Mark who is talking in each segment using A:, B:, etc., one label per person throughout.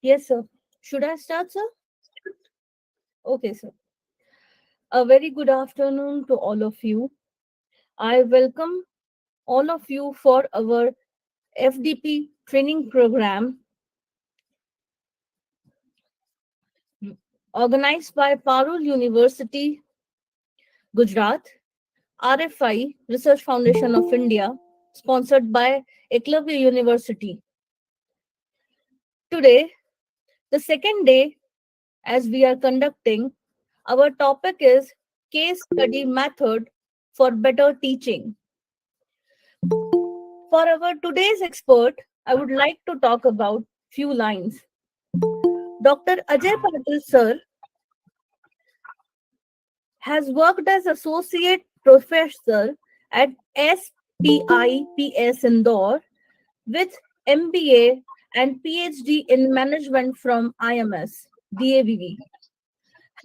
A: Yes, sir. Should I start, sir? Okay, sir. A very good afternoon to all of you. I welcome all of you for our FDP training program organized by Parul University, Gujarat, RFI Research Foundation of India, sponsored by Eklavya University. Today, the second day as we are conducting, our topic is case study method for better teaching. For our today's expert, I would like to talk about few lines. Dr. Ajay Patil sir has worked as associate professor at SPIPS Indore with MBA and PhD in management from IMS, DAVV.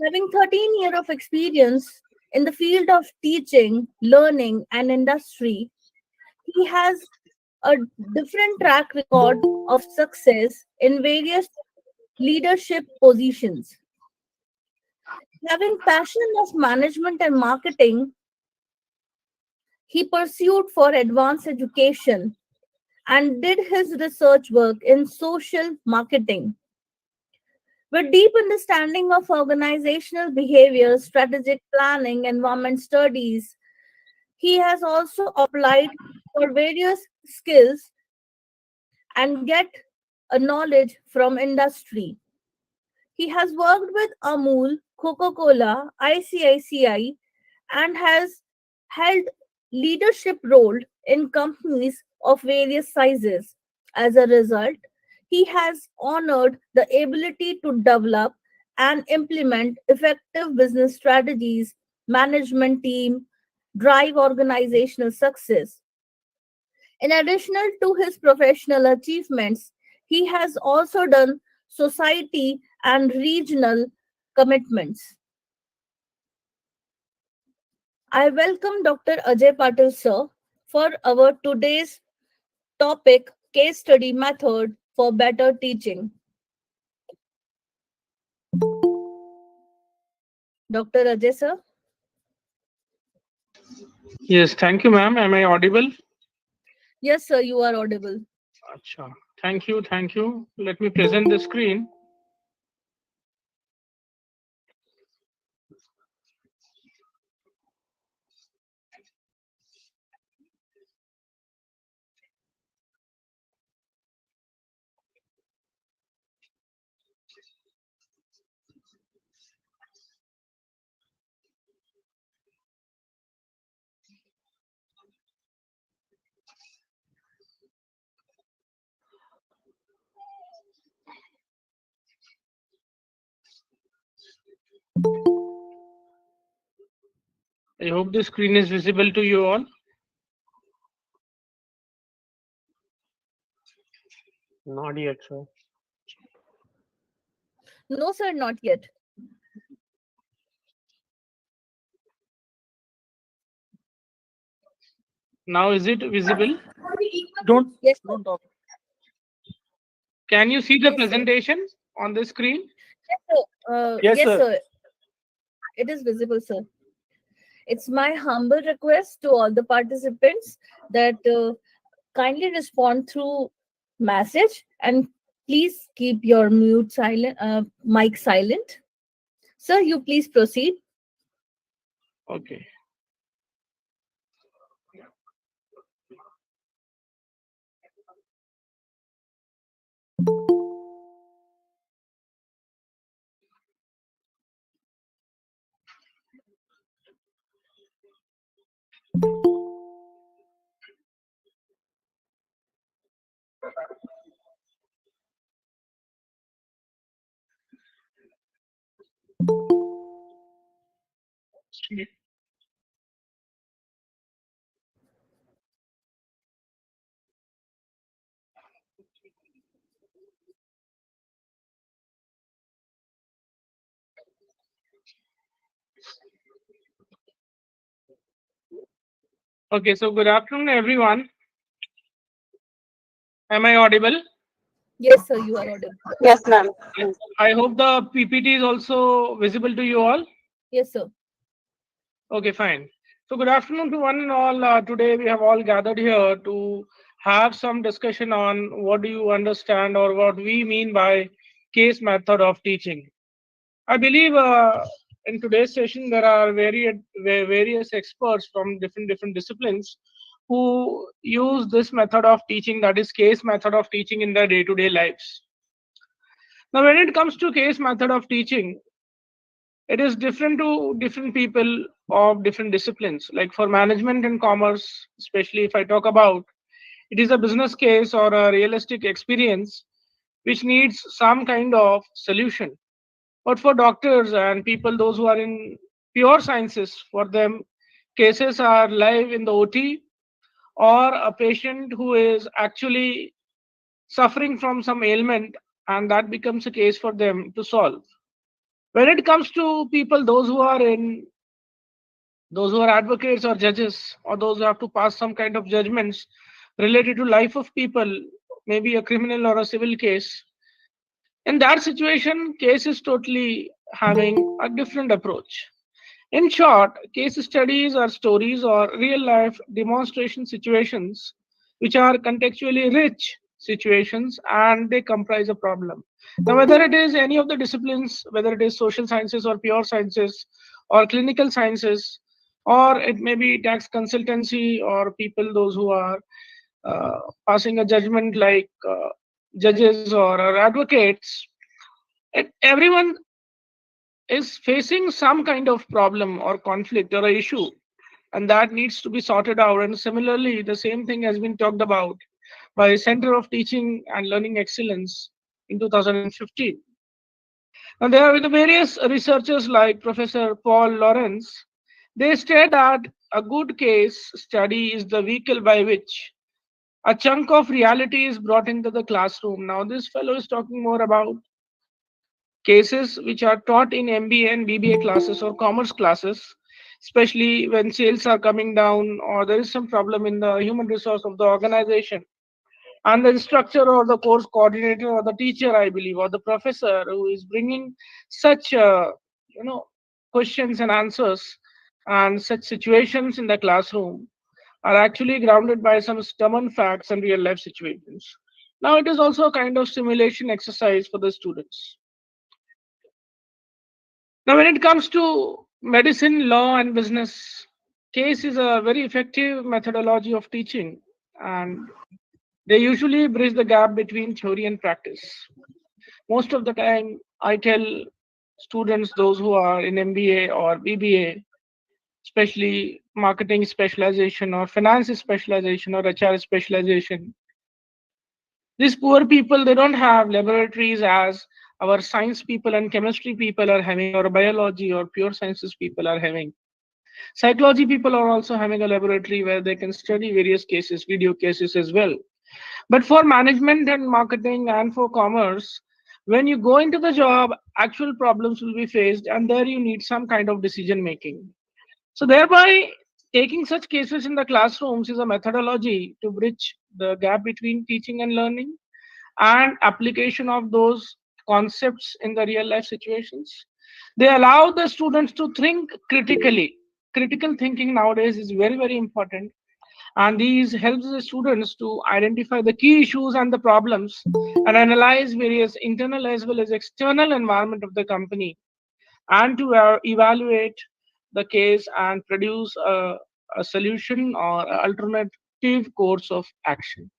A: Having 13 years of experience in the field of teaching, learning, and industry, he has a different track record of success in various leadership positions. Having passion of management and marketing, he pursued for advanced education and did his research work in social marketing. With deep understanding of organizational behavior, strategic planning, environment studies, he has also applied for various skills and get a knowledge from industry. He has worked with Amul, Coca-Cola, ICICI, and has held leadership role in companies of various sizes. As a result, he has honored the ability to develop and implement effective business strategies, management team, drive organizational success. In addition to his professional achievements, he has also done society and regional commitments. I welcome Dr. Ajay Patil sir for our today's topic case study method for better teaching. Dr. Ajay sir?
B: Yes, thank you, ma'am. Am I audible?
A: Yes, sir, you are audible.
B: Acha. Thank you, thank you. Let me present the screen. I hope the screen is visible to you all.
C: Not yet, sir.
A: No, sir, not yet.
B: Now is it visible?
C: Don't
A: Yes, sir.
C: don't talk.
B: Can you see the
A: Yes, sir.
B: presentation on the screen?
A: Yes, sir.
C: Yes,
A: Yes,
C: sir.
A: sir. It is visible, sir. It's my humble request to all the participants that kindly respond through message and please keep your mic silent. Sir, you please proceed.
B: Okay. Okay, so good afternoon, everyone. Am I audible?
A: Yes, sir, you are audible.
D: Yes, ma'am.
B: I hope the PPT is also visible to you all.
A: Yes, sir.
B: Okay, fine. So good afternoon to one and all. Today we have all gathered here to have some discussion on what do you understand or what we mean by case method of teaching. I believe in today's session there are various experts from different disciplines who use this method of teaching, that is case method of teaching, in their day-to-day lives. Now, when it comes to case method of teaching, it is different to different people of different disciplines. Like for management and commerce, especially if I talk about, it is a business case or a realistic experience which needs some kind of solution. But for doctors and people, those who are in pure sciences, for them, cases are live in the OT, or a patient who is actually suffering from some ailment, and that becomes a case for them to solve. When it comes to people, those who are advocates or judges, or those who have to pass some kind of judgments related to life of people, maybe a criminal or a civil case, in that situation, case is totally having a different approach. In short, case studies are stories or real life demonstration situations which are contextually rich situations, and they comprise a problem. Now, whether it is any of the disciplines, whether it is social sciences or pure sciences or clinical sciences, or it may be tax consultancy or people, those who are passing a judgment like judges or advocates, everyone is facing some kind of problem or conflict or a issue, and that needs to be sorted out. And similarly, the same thing has been talked about by Center of Teaching and Learning Excellence in 2015. And there are the various researchers like Professor Paul Lawrence. They state that a good case study is the vehicle by which a chunk of reality is brought into the classroom. Now, this fellow is talking more about cases which are taught in MBA and BBA classes or commerce classes, especially when sales are coming down or there is some problem in the human resource of the organization. And the instructor or the course coordinator or the teacher, I believe, or the professor who is bringing such, questions and answers and such situations in the classroom are actually grounded by some stubborn facts and real life situations. Now, it is also a kind of simulation exercise for the students. Now, when it comes to medicine, law, and business, case is a very effective methodology of teaching, and they usually bridge the gap between theory and practice. Most of the time, I tell students, those who are in MBA or BBA, especially marketing specialization or finance specialization or HR specialization, these poor people, they don't have laboratories as our science people and chemistry people are having, or biology or pure sciences people are having. Psychology people are also having a laboratory where they can study various cases, video cases as well. But for management and marketing and for commerce, when you go into the job, actual problems will be faced, and there you need some kind of decision making. So, thereby, taking such cases in the classrooms is a methodology to bridge the gap between teaching and learning and application of those concepts in the real life situations. They allow the students to think critically. Critical thinking nowadays is very important, and these helps the students to identify the key issues and the problems and analyze various internal as well as external environment of the company, and to evaluate the case and produce a solution or alternative course of action.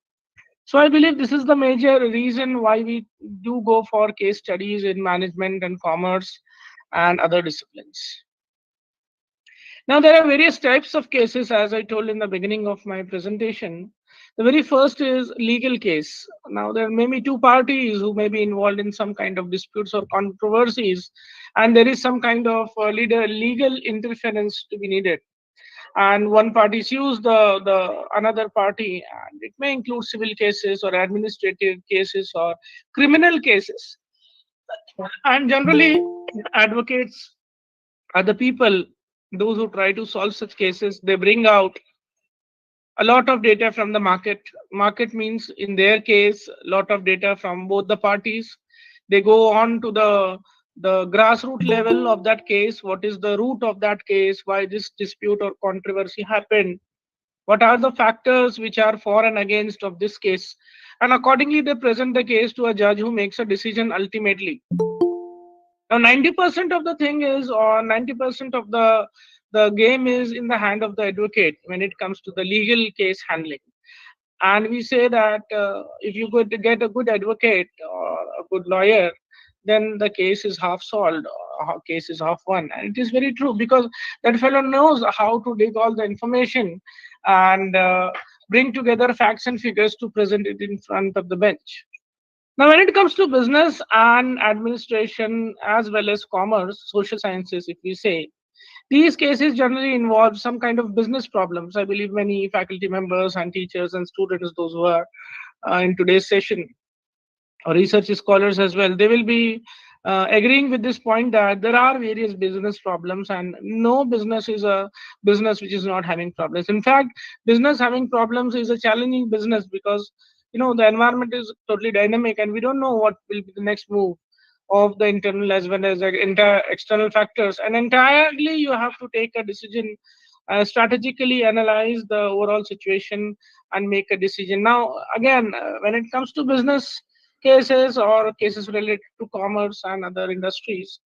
B: So I believe this is the major reason why we do go for case studies in management and commerce and other disciplines. Now, there are various types of cases, as I told in the beginning of my presentation. The very first is legal case. Now, there may be two parties who may be involved in some kind of disputes or controversies, and there is some kind of legal interference to be needed. And one party sues the another party, and it may include civil cases or administrative cases or criminal cases. And generally, advocates are the people, those who try to solve such cases. They bring out a lot of data from the market. Market means, in their case, a lot of data from both the parties. They go on to the grassroots level of that case. What is the root of that case? Why this dispute or controversy happened? What are the factors which are for and against of this case? And accordingly, they present the case to a judge who makes a decision ultimately. Now, 90% of the thing is, or 90% of the game is in the hand of the advocate when it comes to the legal case handling. And we say that if you could get a good advocate or a good lawyer, then the case is half solved, or case is half won. And it is very true, because that fellow knows how to dig all the information and bring together facts and figures to present it in front of the bench. Now, when it comes to business and administration, as well as commerce, social sciences, if we say, these cases generally involve some kind of business problems. I believe many faculty members and teachers and students, those who are in today's session, or research scholars as well, they will be agreeing with this point that there are various business problems, and no business is a business which is not having problems. In fact, business having problems is a challenging business, because the environment is totally dynamic, and we don't know what will be the next move of the internal as well as the entire external factors, and entirely you have to take a decision, strategically analyze the overall situation and make a decision. Now, again, when it comes to business cases or cases related to commerce and other industries,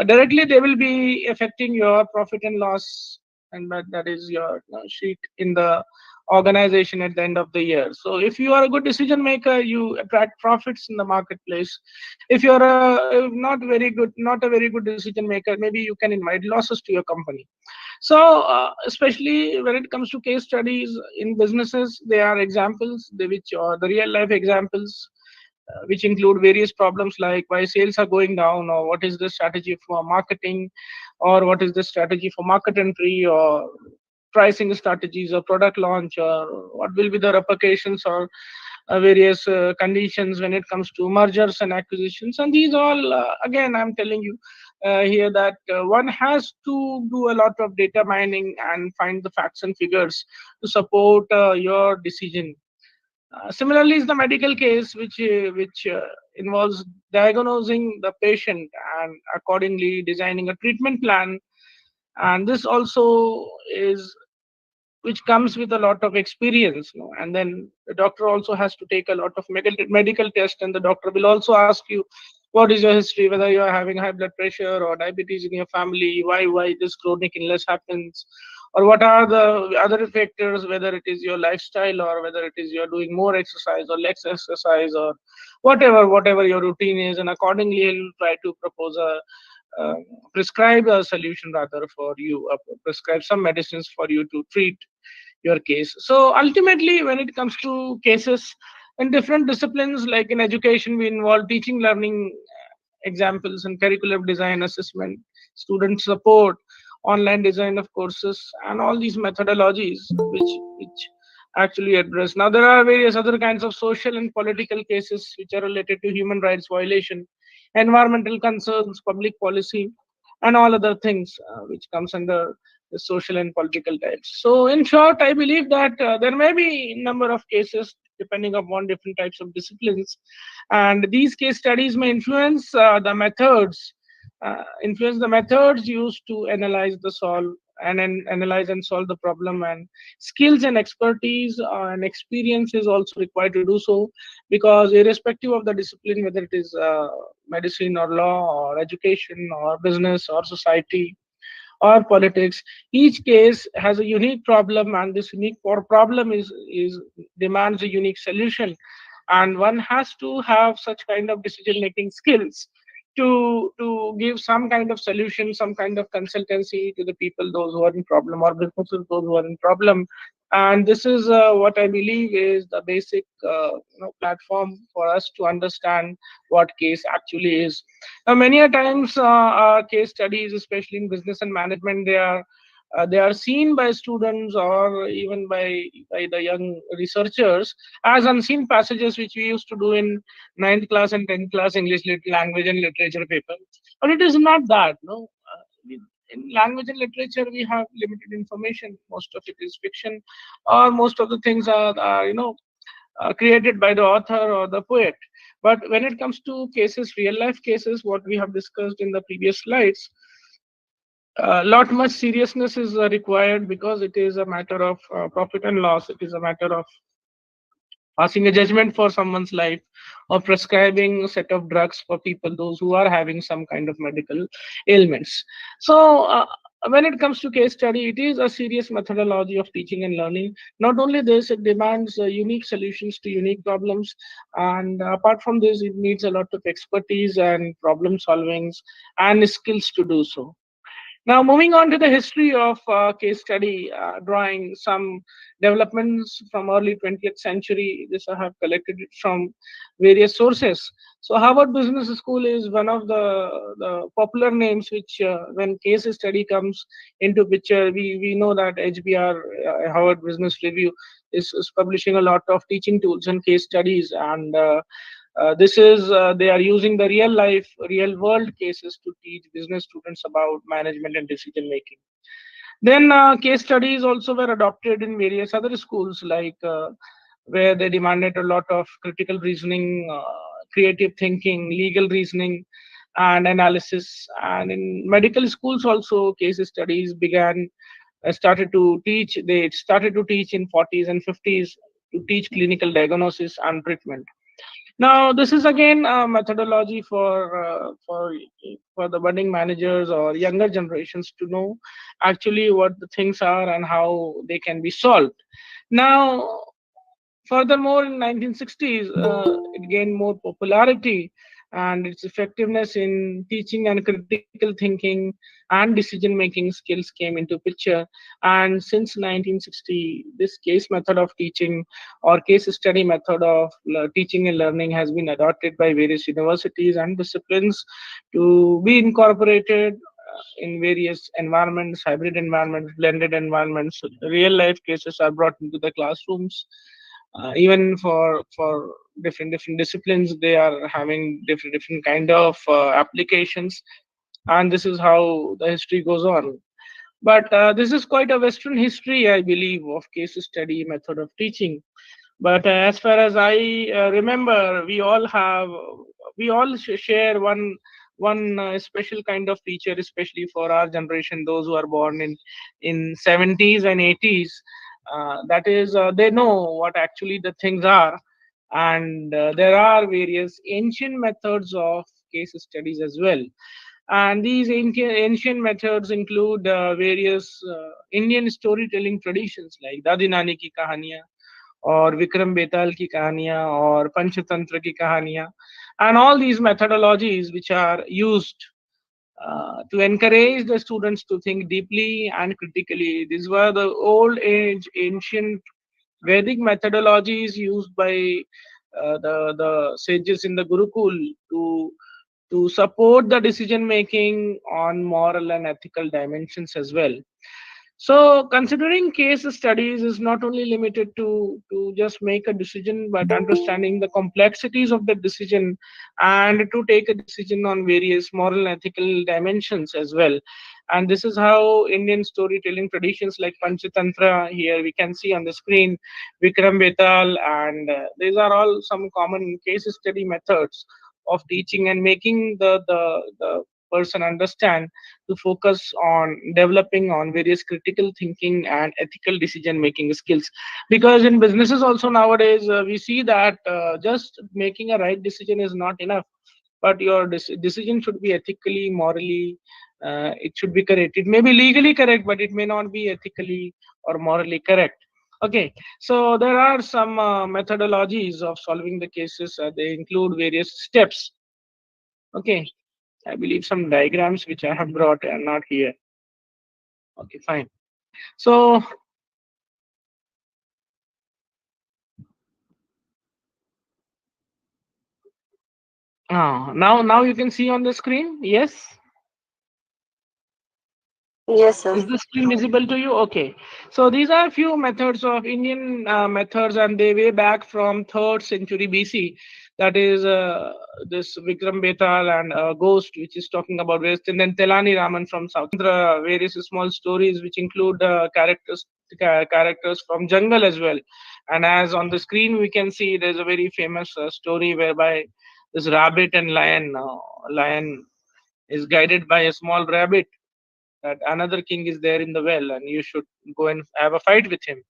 B: directly they will be affecting your profit and loss, and that is your sheet in the organization at the end of the year. So if you are a good decision maker, you attract profits in the marketplace. If you're not a very good decision maker, maybe you can invite losses to your company. So especially when it comes to case studies in businesses, they are examples, which are the real life examples, which include various problems like why sales are going down, or what is the strategy for marketing, or what is the strategy for market entry, or pricing strategies, or product launch, or what will be the repercussions, or various conditions when it comes to mergers and acquisitions. And these all, again, I'm telling you here that one has to do a lot of data mining and find the facts and figures to support your decision. Similarly, is the medical case, which involves diagnosing the patient and accordingly designing a treatment plan. And this also is, which comes with a lot of experience, and then the doctor also has to take a lot of medical tests, and the doctor will also ask you what is your history, whether you are having high blood pressure or diabetes in your family, why this chronic illness happens, or what are the other factors, whether it is your lifestyle, or whether it is you're doing more exercise or less exercise, or whatever your routine is. And accordingly he'll try to propose uh, prescribe a solution, rather, for you, prescribe some medicines for you to treat your case. So ultimately, when it comes to cases in different disciplines, like in education, we involve teaching, learning examples, and curriculum design, assessment, student support, online design of courses, and all these methodologies which actually address. Now, there are various other kinds of social and political cases which are related to human rights violation, environmental concerns, public policy, and all other things which comes under the social and political types. So, in short, I believe that there may be a number of cases depending upon different types of disciplines, and these case studies may influence the methods used to analyze the solve and then analyze and solve the problem. And skills and expertise and experience is also required to do so, because irrespective of the discipline, whether it is medicine or law or education or business or society or politics, each case has a unique problem, and this unique problem is demands a unique solution. And one has to have such kind of decision making skills to to give some kind of solution, some kind of consultancy to the people, those who are in problem, or businesses, those who are in problem. And this is what I believe is the basic platform for us to understand what case actually is. Now, many a times, case studies, especially in business and management, they are seen by students or even by the young researchers as unseen passages, which we used to do in ninth class and 10th class English language and literature paper. But it is not that. No, in language and literature we have limited information. Most of it is fiction, or most of the things are created by the author or the poet. But when it comes to cases, real life cases, what we have discussed in the previous slides, a lot much seriousness is required, because it is a matter of profit and loss. It is a matter of passing a judgment for someone's life, or prescribing a set of drugs for people, those who are having some kind of medical ailments. So when it comes to case study, it is a serious methodology of teaching and learning. Not only this, it demands unique solutions to unique problems, and apart from this, it needs a lot of expertise and problem solvings and skills to do so. Now, moving on to the history of case study, drawing some developments from early 20th century. This I have collected it from various sources. So, Harvard Business School is one of the popular names, which when case study comes into picture, we know that HBR, Harvard Business Review, is publishing a lot of teaching tools and case studies, and this is they are using the real life, real world cases to teach business students about management and decision making. Then case studies also were adopted in various other schools, like where they demanded a lot of critical reasoning, creative thinking, legal reasoning, and analysis. And in medical schools also, case studies began started to teach. They started to teach in 40s and 50s to teach clinical diagnosis and treatment. Now, this is again a methodology for the budding managers or younger generations to know actually what the things are and how they can be solved. Now, furthermore, in 1960s, it gained more popularity, and its effectiveness in teaching and critical thinking and decision-making skills came into picture. And since 1960, this case method of teaching, or case study method of teaching and learning, has been adopted by various universities and disciplines to be incorporated in various environments, hybrid environments, blended environments. Real life cases are brought into the classrooms. Even for different disciplines, they are having different kind of applications, and this is how the history goes on. But this is quite a Western history, I believe, of case study method of teaching. But as far as I remember, we all share one special kind of feature, especially for our generation, those who are born in 70s and 80s. That is, they know what actually the things are, and there are various ancient methods of case studies as well. And these ancient methods include various Indian storytelling traditions like Dadi Nani ki kahaniyan, और विक्रम बेताल की कहानियां, और पंचतंत्र की कहानियां, and all these methodologies which are used to encourage the students to think deeply and critically. These were the old age ancient Vedic methodologies used by the sages in the Gurukul to support the decision making on moral and ethical dimensions as well. So, considering case studies is not only limited to just make a decision, but understanding the complexities of the decision, and to take a decision on various moral and ethical dimensions as well. And this is how Indian storytelling traditions like Panchatantra, here we can see on the screen, Vikram Betal, and these are all some common case study methods of teaching and making the person understand, to focus on developing on various critical thinking and ethical decision making skills. Because in businesses also nowadays, we see that just making a right decision is not enough, but your decision should be ethically, morally, it should be correct. It may be legally correct, but it may not be ethically or morally correct. Okay, so there are some methodologies of solving the cases. They include various steps. Okay, I believe some diagrams which I have brought are not here. Okay, fine. So now you can see on the screen. Yes.
D: Yes, sir.
B: Is the screen visible to you? Okay. So these are a few methods of Indian methods, and they way back from 3rd century BC. That is this Vikram Betal and Ghost, which is talking about various, and then Telani Raman from South. Various small stories which include characters from jungle as well. And as on the screen we can see, there's a very famous story whereby this rabbit and lion is guided by a small rabbit, that another king is there in the well and you should go and have a fight with him.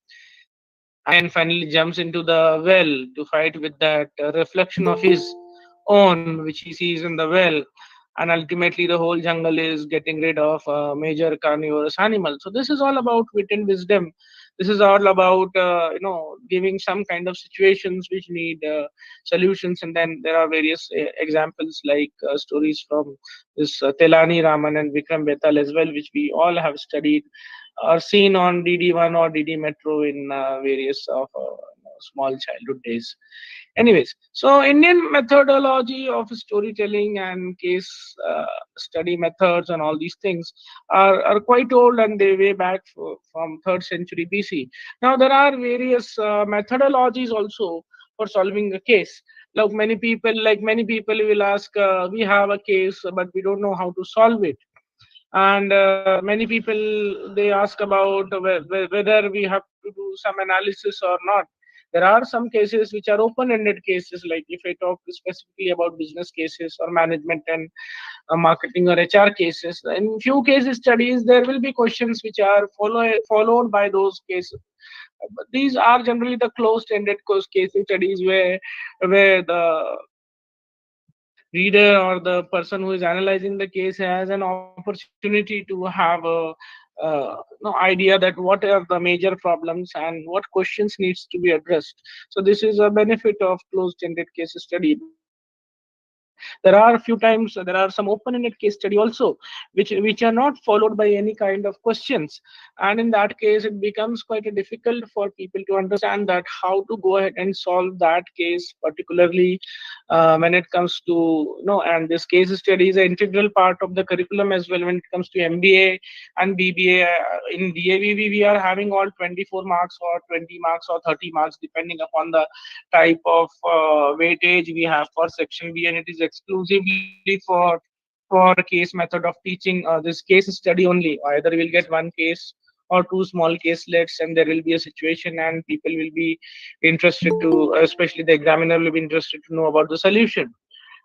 B: And finally jumps into the well to fight with that reflection of his own which he sees in the well. And ultimately the whole jungle is getting rid of a major carnivorous animal. So this is all about wit and wisdom. This is all about giving some kind of situations which need solutions. And then there are various examples like stories from this Telani Raman and Vikram Betal as well, which we all have studied or seen on DD1 or DD Metro in various of small childhood days. Anyways, so Indian methodology of storytelling and case study methods and all these things are quite old, and they way back from 3rd century BC. Now there are various methodologies also for solving a case. Like many people will ask, we have a case but we don't know how to solve it. And many people they ask about whether we have to do some analysis or not. There are some cases which are open-ended cases, like if I talk specifically about business cases or management and marketing or HR cases. In few cases studies there will be questions which are followed by those cases, but these are generally the closed-ended case studies where the reader or the person who is analyzing the case has an opportunity to have a idea that what are the major problems and what questions needs to be addressed. So this is a benefit of closed-ended case study. But there are some open-ended case study also, which are not followed by any kind of questions. And in that case it becomes quite difficult for people to understand that how to go ahead and solve that case, particularly when it comes to and this case study is an integral part of the curriculum as well when it comes to MBA and BBA. In DAVB we are having all 24 marks or 20 marks or 30 marks depending upon the type of weightage we have for section B, and it is exclusively for case method of teaching this case study only. Either we'll get one case or two small caselets, and there will be a situation and people will be interested to, especially the examiner will be interested to know about the solution.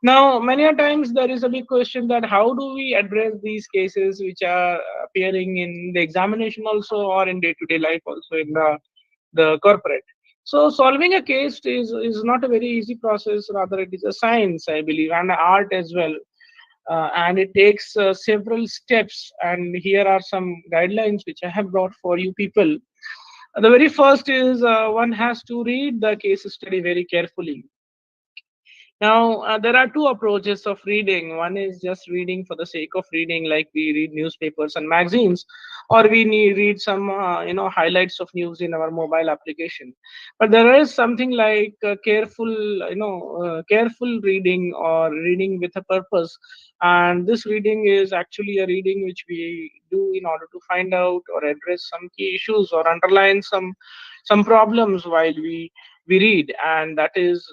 B: Now many a times there is a big question that how do we address these cases which are appearing in the examination also or in day-to-day life also in the corporate. So solving a case is not a very easy process, rather it is a science, I believe, and art as well. And it takes several steps, and here are some guidelines which I have brought for you people. The very first is one has to read the case study very carefully. Now, there are two approaches of reading. One is just reading for the sake of reading, like we read newspapers and magazines, or we read some, highlights of news in our mobile application. But there is something like careful reading or reading with a purpose. And this reading is actually a reading which we do in order to find out or address some key issues or underline some problems while we read. And that is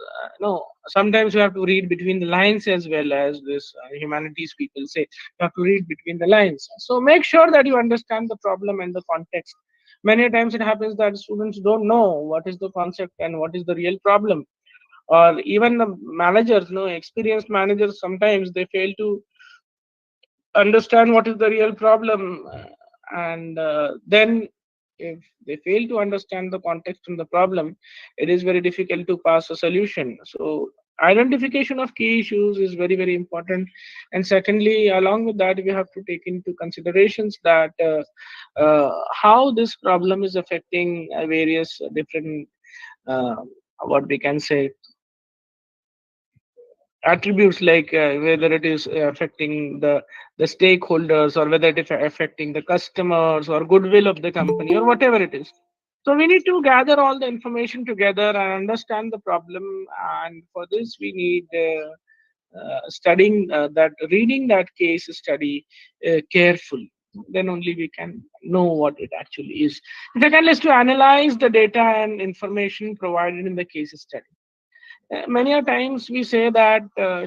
B: sometimes you have to read between the lines as well, as this humanities people say, you have to read between the lines. So make sure that you understand the problem and the context. Many times it happens that students don't know what is the concept and what is the real problem, or even the managers, experienced managers, sometimes they fail to understand what is the real problem. And then if they fail to understand the context and the problem, it is very difficult to pass a solution. So identification of key issues is very very important. And secondly, along with that, we have to take into considerations that how this problem is affecting various different what we can say attributes like whether it is affecting the stakeholders, or whether it is affecting the customers or goodwill of the company, or whatever it is. So we need to gather all the information together and understand the problem, and for this we need studying that reading that case study carefully. Then only we can know what it actually is. Second is to analyze the data and information provided in the case study. Many a times we say that I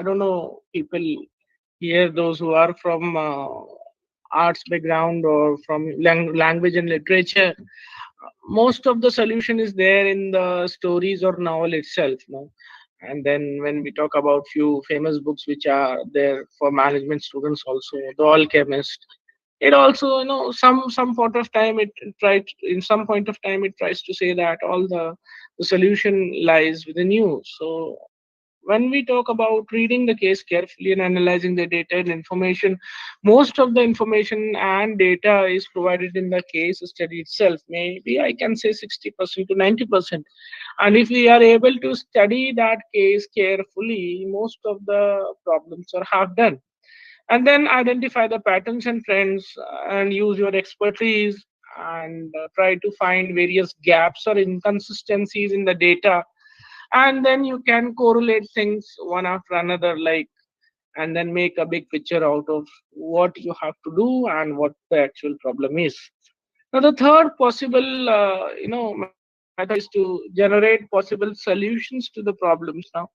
B: don't know, people here, those who are from arts background or from language and literature, most of the solution is there in the stories or novel itself, no? And then when we talk about few famous books which are there for management students also, the Alchemist, it also, some point of time it tried in some point of time it tries to say that all the solution lies within you. So when we talk about reading the case carefully and analyzing the data and information, most of the information and data is provided in the case study itself. Maybe I can say 60% to 90%. And if we are able to study that case carefully, most of the problems are half done. And then identify the patterns and trends, and use your expertise, and try to find various gaps or inconsistencies in the data, and then you can correlate things one after another, like, and then make a big picture out of what you have to do and what the actual problem is. Now the third possible method is to generate possible solutions to the problems. Now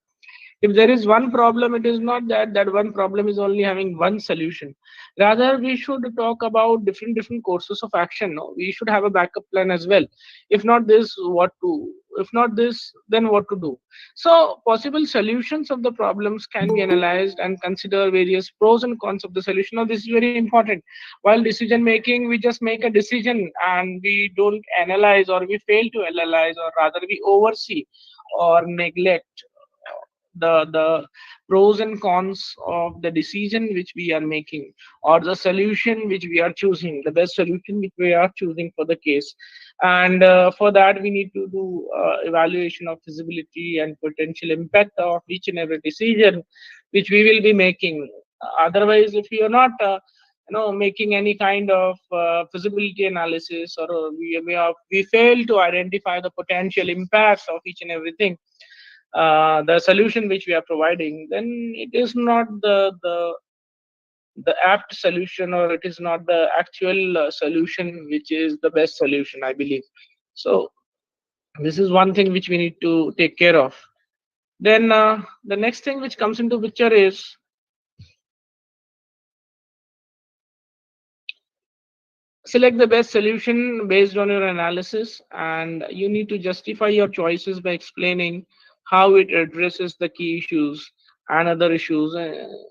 B: if there is one problem, it is not that that one problem is only having one solution. Rather, we should talk about different courses of action. No, we should have a backup plan as well. If not this, what to? If not this, then what to do? So possible solutions of the problems can be analyzed and consider various pros and cons of the solution. Now this is very important. While decision making, we just make a decision and we don't analyze, or we fail to analyze, or rather we oversee or neglect the pros and cons of the decision which we are making, or the solution which we are choosing, the best solution which we are choosing for the case. And for that we need to do evaluation of feasibility and potential impact of each and every decision which we will be making. Otherwise, if you are not making any kind of feasibility analysis, or we fail to identify the potential impacts of each and everything, the solution which we are providing, then it is not the apt solution, or it is not the actual solution which is the best solution, I believe. So this is one thing which we need to take care of. Then the next thing which comes into picture is select the best solution based on your analysis, and you need to justify your choices by explaining how it addresses the key issues and other issues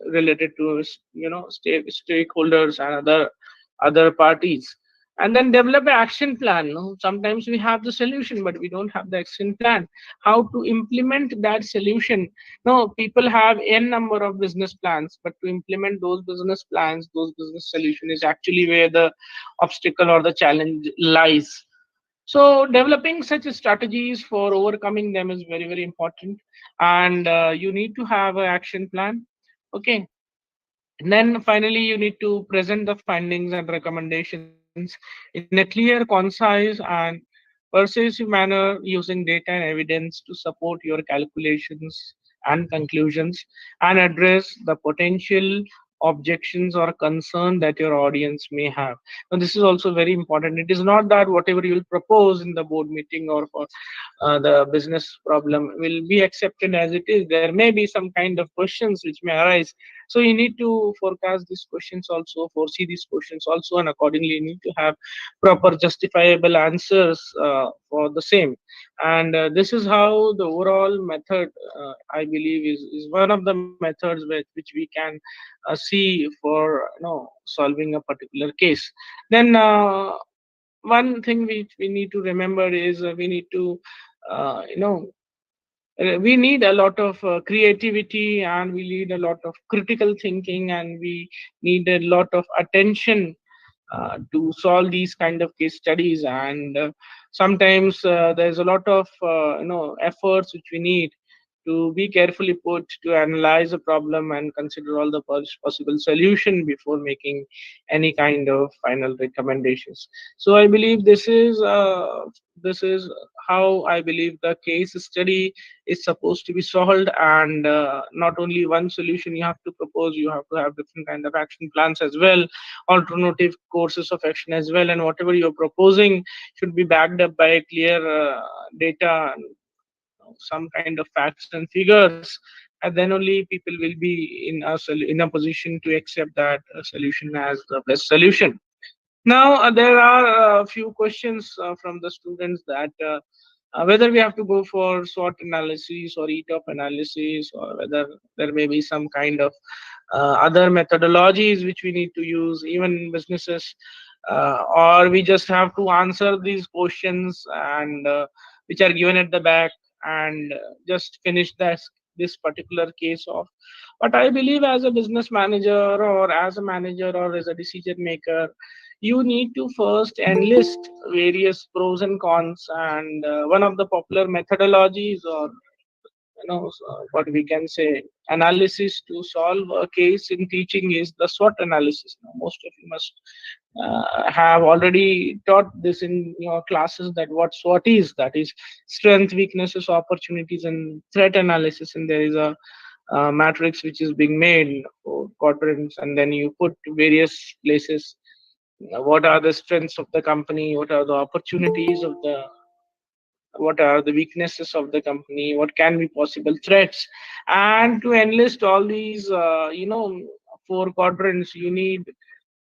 B: related to stakeholders and other parties. And then develop an action plan, no? Sometimes we have the solution but we don't have the action plan, how to implement that solution. No, people have n number of business plans, but to implement those business plans, those business solution, is actually where the obstacle or the challenge lies. So developing such strategies for overcoming them is very, very important. And you need to have an action plan. Okay. And then finally, you need to present the findings and recommendations in a clear, concise, and persuasive manner, using data and evidence to support your calculations and conclusions, and address the potential objections or concern that your audience may have. Now, this is also very important. It is not that whatever you will propose in the board meeting or for the business problem will be accepted as it is. There may be some kind of questions which may arise, so you need to forecast these questions also, foresee these questions also, and accordingly you need to have proper justifiable answers for the same. And this is how the overall method, I believe, is one of the methods which we can see for solving a particular case. Then one thing which we need to remember is we need to you know we need a lot of creativity, and we need a lot of critical thinking, and we need a lot of attention to solve these kind of case studies. And sometimes there's a lot of efforts which we need to be carefully put to analyze a problem and consider all the possible solution before making any kind of final recommendations. So I believe this is how I believe the case study is supposed to be solved. And not only one solution you have to propose, you have to have different kind of action plans as well, alternative courses of action as well, and whatever you're proposing should be backed up by clear data, some kind of facts and figures, and then only people will be in a position to accept that solution as the best solution. Now, there are a few questions from the students that whether we have to go for SWOT analysis or ETOP analysis, or whether there may be some kind of other methodologies which we need to use, even in businesses, or we just have to answer these questions and which are given at the back, and just finish this particular case off. But I believe as a business manager, or as a manager, or as a decision maker, you need to first enlist various pros and cons. And one of the popular methodologies, or what we can say, analysis to solve a case in teaching, is the SWOT analysis. Now, most of you must have already taught this in your classes, that what SWOT is, that is strength, weaknesses, opportunities, and threat analysis. And there is a matrix which is being made for quadrants, and then you put various places, what are the strengths of the company, what are the opportunities of the, what are the weaknesses of the company, what can be possible threats. And to enlist all these four quadrants, you need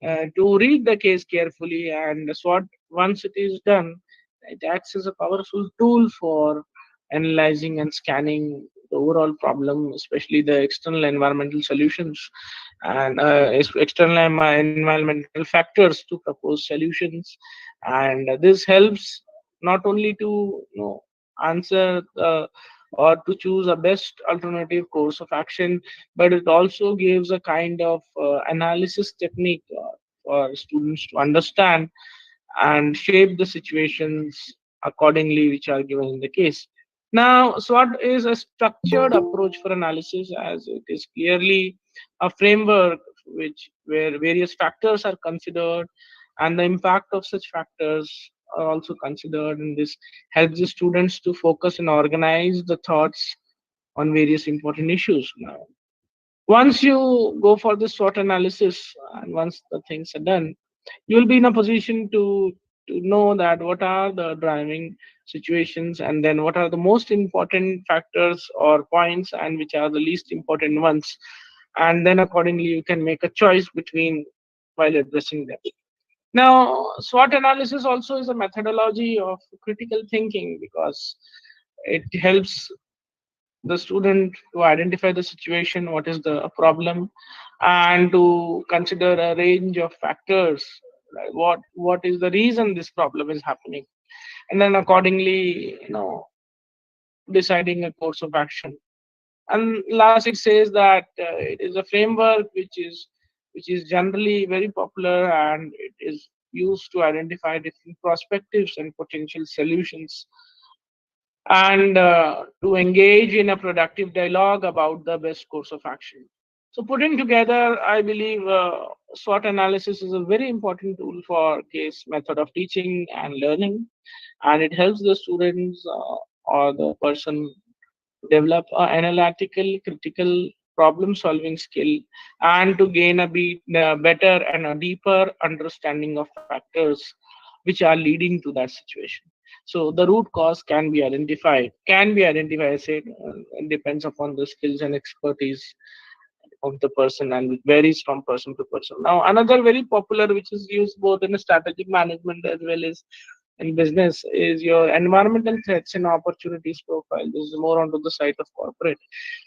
B: to read the case carefully. And SWOT, once it is done, it acts as a powerful tool for analyzing and scanning the overall problem, especially the external environmental solutions, and external environmental factors, to propose solutions. And this helps not only to answer or to choose a best alternative course of action, but it also gives a kind of analysis technique for students to understand and shape the situations accordingly which are given in the case. Now, SWOT is a structured approach for analysis, as it is clearly a framework where various factors are considered, and the impact of such factors are also considered. And this helps the students to focus and organize the thoughts on various important issues. Now, once you go for the SWOT analysis, and once the things are done, you will be in a position to know that what are the driving situations, and then what are the most important factors or points, and which are the least important ones. And then accordingly you can make a choice between, while addressing them. Now, SWOT analysis also is a methodology of critical thinking, because it helps the student to identify the situation, what is the problem, and to consider a range of factors, like what is the reason this problem is happening, and then accordingly, deciding a course of action. And last, it says that it is a framework which is generally very popular, and it is used to identify different perspectives and potential solutions, and to engage in a productive dialogue about the best course of action. So, putting together, I believe SWOT analysis is a very important tool for case method of teaching and learning, and it helps the students or the person develop an analytical, critical problem solving skill, and to gain a better and a deeper understanding of factors which are leading to that situation. So the root cause can be identified, I said, it depends upon the skills and expertise of the person, and it varies from person to person. Now, another very popular, which is used both in strategic management as well as in business, is your environmental threats and opportunities profile. This is more onto the side of corporate,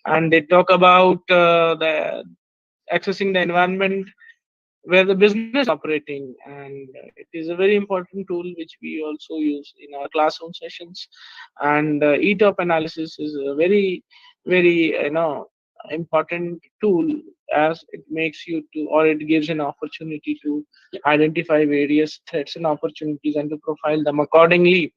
B: and they talk about the accessing the environment where the business is operating. And it is a very important tool which we also use in our classroom sessions. And ETOP analysis is a very, very important tool, as it makes you to, or it gives an opportunity to identify various threats and opportunities and to profile them accordingly.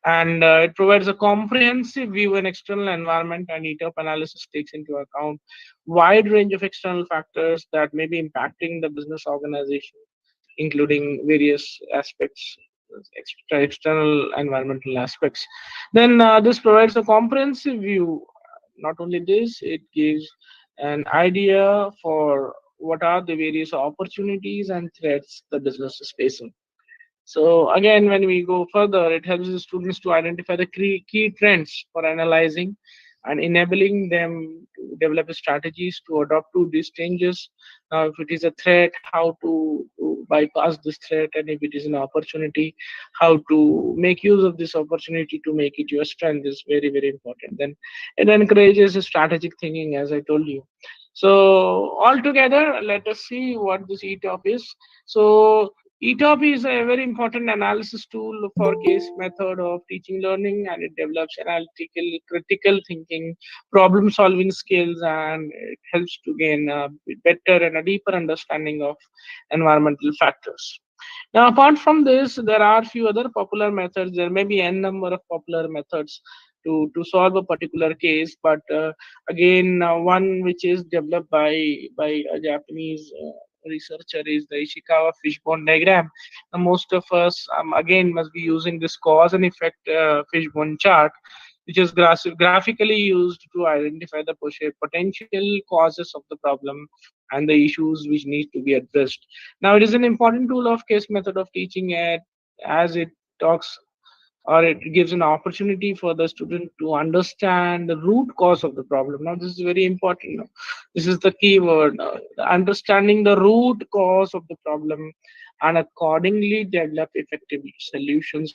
B: And it provides a comprehensive view and external environment, and ETOP analysis takes into account wide range of external factors that may be impacting the business organization, including various aspects, external environmental aspects. Then this provides a comprehensive view. Not only this, it gives an idea for what are the various opportunities and threats the business is facing. So again, when we go further, it helps the students to identify the key trends for analyzing and enabling them to develop strategies to adapt to these changes. Now, if it is a threat, how to bypass this threat, and if it is an opportunity, how to make use of this opportunity to make it your strength is very, very important. Then it encourages strategic thinking, as I told you. So altogether, let us see what this ETOP is. So ETOP is a very important analysis tool for case method of teaching learning, and it develops analytical, critical thinking, problem solving skills, and it helps to gain a better and a deeper understanding of environmental factors. Now, apart from this, there are few other popular methods. There may be n number of popular methods to solve a particular case, but again, one which is developed by a Japanese researcher is the Ishikawa fishbone diagram. Most of us again must be using this cause and effect fishbone chart, which is graphically used to identify the potential causes of the problem and the issues which need to be addressed. Now, it is an important tool of case method of teaching as it talks, or it gives an opportunity for the student to understand the root cause of the problem. Now, this is very important. This is the key word, understanding the root cause of the problem and accordingly develop effective solutions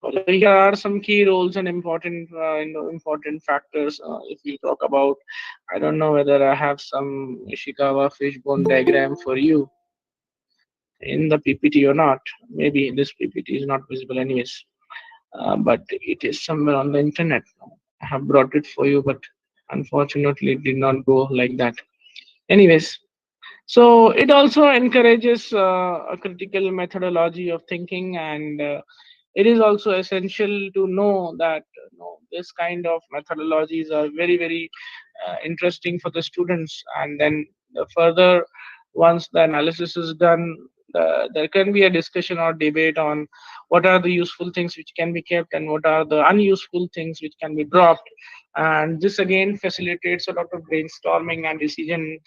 B: for the problem. So here are some key roles and important factors. If we talk about, I don't know whether I have some Ishikawa fishbone diagram for you in the PPT or not. Maybe this PPT is not visible anyways, but it is somewhere on the internet. I have brought it for you, but unfortunately it did not go like that. Anyways, so it also encourages a critical methodology of thinking, and it is also essential to know that this kind of methodologies are very, very interesting for the students. And then further, once the analysis is done, there can be a discussion or debate on what are the useful things which can be kept and what are the unuseful things which can be dropped. And this again facilitates a lot of brainstorming and decision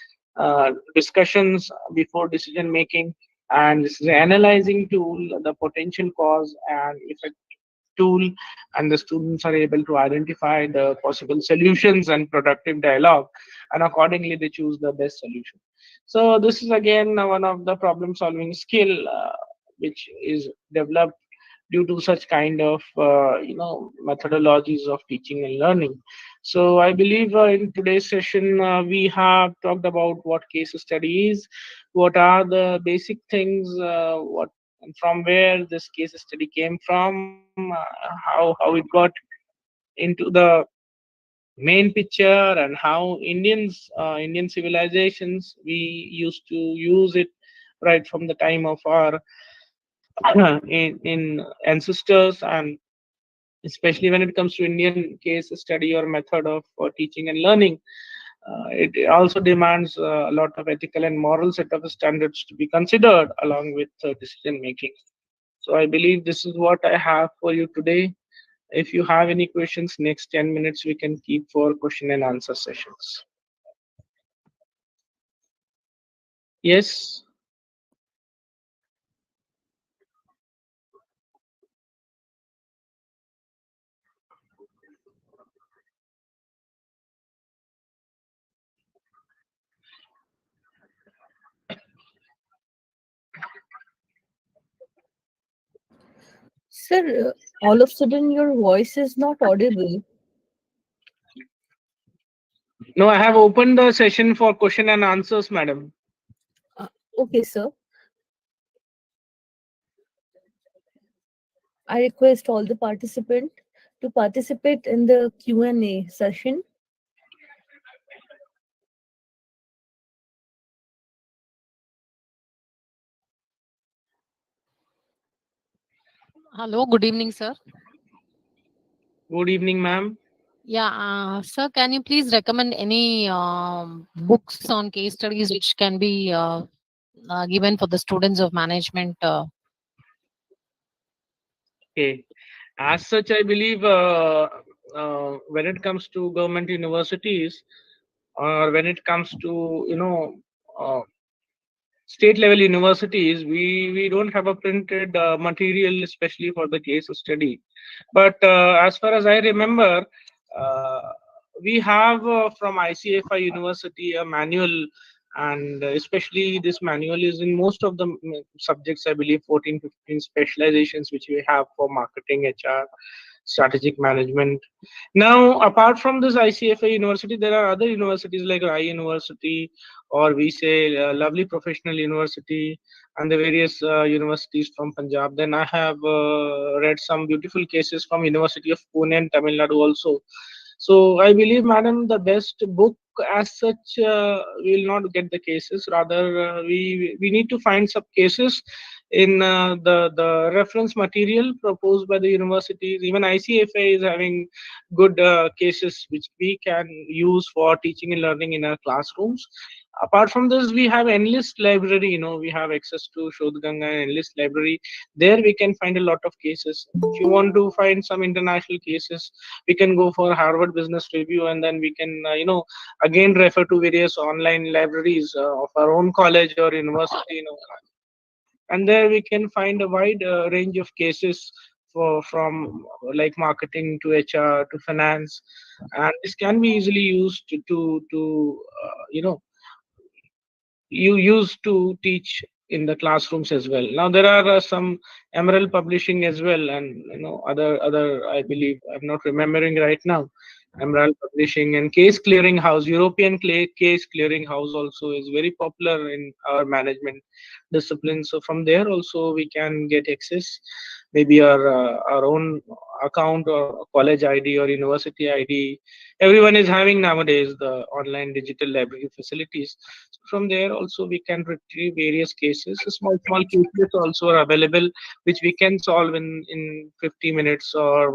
B: discussions before decision making. And this is an analyzing tool, the potential cause and effect tool, and the students are able to identify the possible solutions and productive dialogue, and accordingly they choose the best solution. So this is again one of the problem solving skill which is developed due to such kind of methodologies of teaching and learning. So I believe in today's session we have talked about what case study is, what are the basic things, what and from where this case study came from, how it got into the main picture, and how Indian civilizations we used to use it right from the time of our in ancestors, and especially when it comes to Indian case study or method of teaching and learning. It also demands a lot of ethical and moral set of standards to be considered along with decision making. So I believe this is what I have for you today. If you have any questions, next 10 minutes we can keep for question and answer sessions. Yes.
A: Sir, all of a sudden your voice is not audible.
B: No, I have opened the session for question and answers, madam.
A: Okay, sir. I request all the participants to participate in the Q&A session.
D: Hello, good evening, sir.
B: Good evening, ma'am.
D: Yeah, sir, can you please recommend any books on case studies which can be given for the students of management?
B: Okay. As such, I believe when it comes to government universities, or when it comes to uh, state level universities, we don't have a printed material, especially for the case study. But as far as I remember, uh, we have from ICFI University a manual, and especially this manual is in most of the subjects, I believe 14, 15 specializations which we have for marketing, HR, strategic management. Now, apart from this ICFA University, there are other universities like RAI University, or we say Lovely Professional University, and the various universities from Punjab. Then I have read some beautiful cases from University of Pune and Tamil Nadu also. So I believe, madam, the best book as such, we will not get the cases. Rather, we need to find some cases in the reference material proposed by the universities. Even ICFA is having good cases which we can use for teaching and learning in our classrooms. Apart from this, we have enlist library. We have access to Shodhganga and enlist library. There we can find a lot of cases. If you want to find some international cases, we can go for Harvard Business Review, and then we can again refer to various online libraries of our own college or university. And there we can find a wide range of cases for from like marketing to HR to finance, and this can be easily used to you used to teach in the classrooms as well. Now there are some Emerald Publishing as well, and other, I believe I'm not remembering right now. Emerald Publishing and Case Clearing House, European Case Clearing House also is very popular in our management discipline. So from there also we can get access, maybe our own account or college ID or university ID. Everyone is having nowadays the online digital library facilities. So from there also we can retrieve various cases. Small cases also are available, which we can solve in 50 minutes or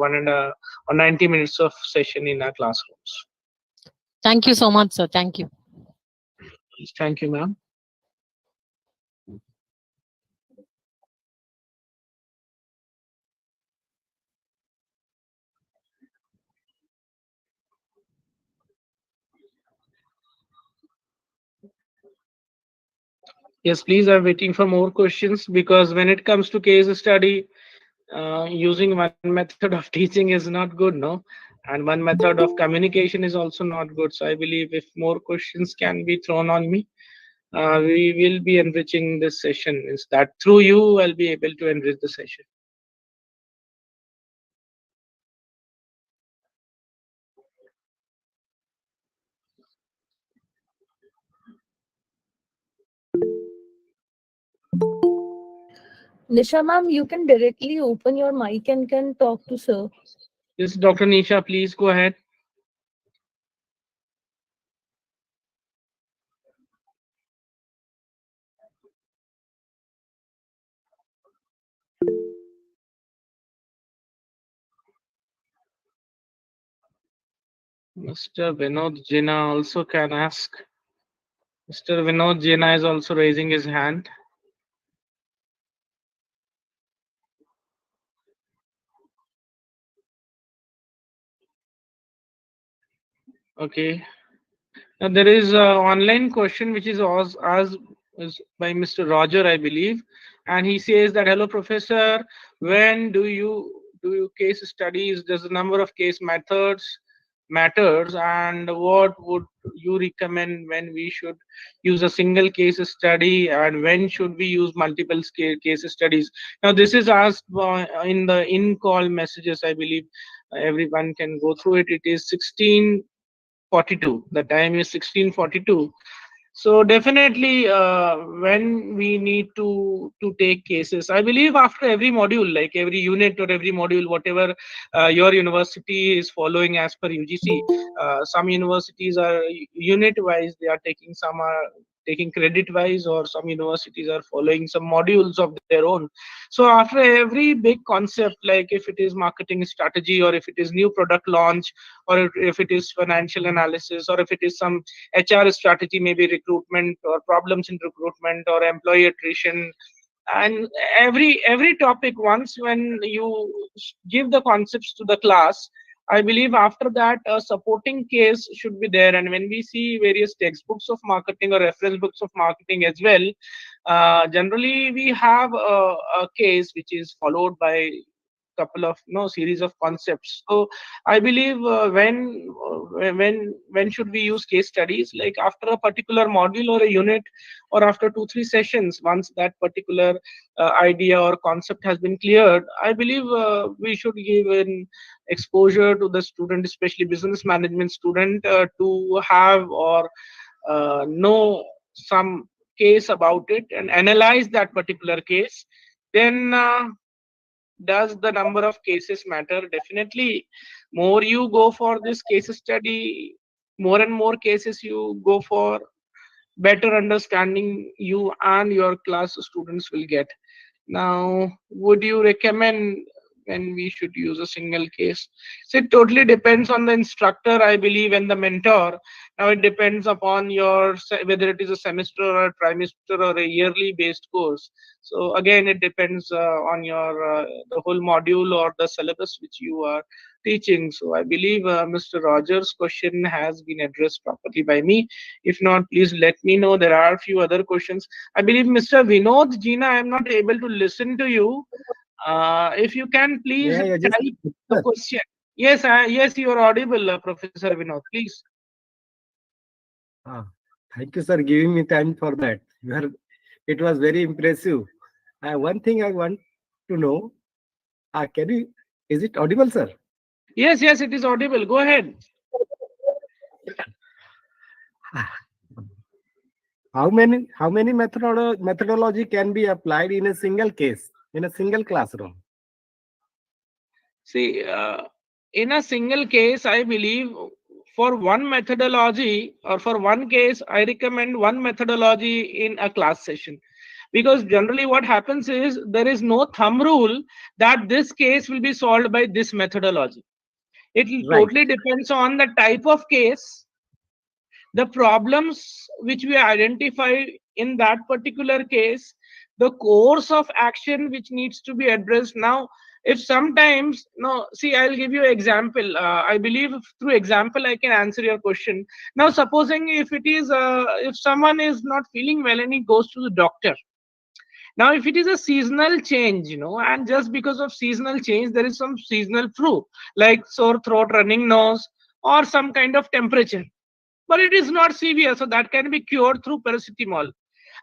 B: 90 minutes of session in our classrooms.
D: Thank you so much, sir. Thank you.
B: Thank you, ma'am. Yes, please. I'm waiting for more questions, because when it comes to case study, using one method of teaching is not good, no, and one method of communication is also not good. So I believe if more questions can be thrown on me, we will be enriching this session. Is that through you, I'll be able to enrich the session.
A: Nisha ma'am, you can directly open your mic and can talk to sir.
B: Yes, Dr. Nisha, please go ahead. Mr. Vinod Jina also can ask. Mr. Vinod Jina is also raising his hand. Okay. Now there is an online question which is asked is by Mr. Roger, I believe, and he says that, hello, professor, when do you case studies? Does the number of case methods matters, and what would you recommend when we should use a single case study, and when should we use multiple case studies? Now this is asked in the in-call messages, I believe. Everyone can go through it. It is 16:42. The time is 16:42. So definitely, when we need to take cases, I believe after every module, like every unit or every module, whatever your university is following as per UGC. Some universities are unit wise; they are taking, some are taking credit wise, or some universities are following some modules of their own. So after every big concept, like if it is marketing strategy, or if it is new product launch, or if it is financial analysis, or if it is some HR strategy, maybe recruitment or problems in recruitment or employee attrition, and every topic, once when you give the concepts to the class, I believe after that a supporting case should be there. And when we see various textbooks of marketing or reference books of marketing as well, generally we have a case which is followed by couple of series of concepts. So I believe when should we use case studies, like after a particular module or a unit, or after 2-3 sessions, once that particular idea or concept has been cleared, I believe we should give an exposure to the student, especially business management student, to have or know some case about it and analyze that particular case. Then does the number of cases matter? Definitely. More you go for this case study, more and more cases you go for, better understanding you and your class students will get. Now, would you recommend when we should use a single case? So it totally depends on the instructor, I believe, and the mentor. Now it depends upon your whether it is a semester or a trimester or a yearly based course. So again, it depends on your the whole module or the syllabus which you are teaching. So I believe Mr. Rogers' question has been addressed properly by me. If not, please let me know. There are a few other questions. I believe Mr. Vinod, Gina, I am not able to listen to you. If you can please
E: Yeah, yeah, just
B: type the question. Yes, yes, you are audible, Professor Vinod. Please.
E: ah, thank you, sir, giving me time for that. It was very impressive. One thing I want to know, is it audible, sir?
B: Yes, yes, it is audible. Go ahead.
E: How many methodology can be applied in a single case, in a single classroom?
B: See, in a single case, I believe for one methodology or for one case, I recommend one methodology in a class session. Because generally what happens is there is no thumb rule that this case will be solved by this methodology. It
E: Right.
B: totally depends on the type of case, the problems which we identify in that particular case, the course of action which needs to be addressed. Now, if sometimes, no, see, I'll give you an example. I believe through example I can answer your question. Now, supposing if it is, if someone is not feeling well and he goes to the doctor. Now, if it is a seasonal change, and just because of seasonal change, there is some seasonal flu, like sore throat, running nose, or some kind of temperature, but it is not severe, so that can be cured through paracetamol.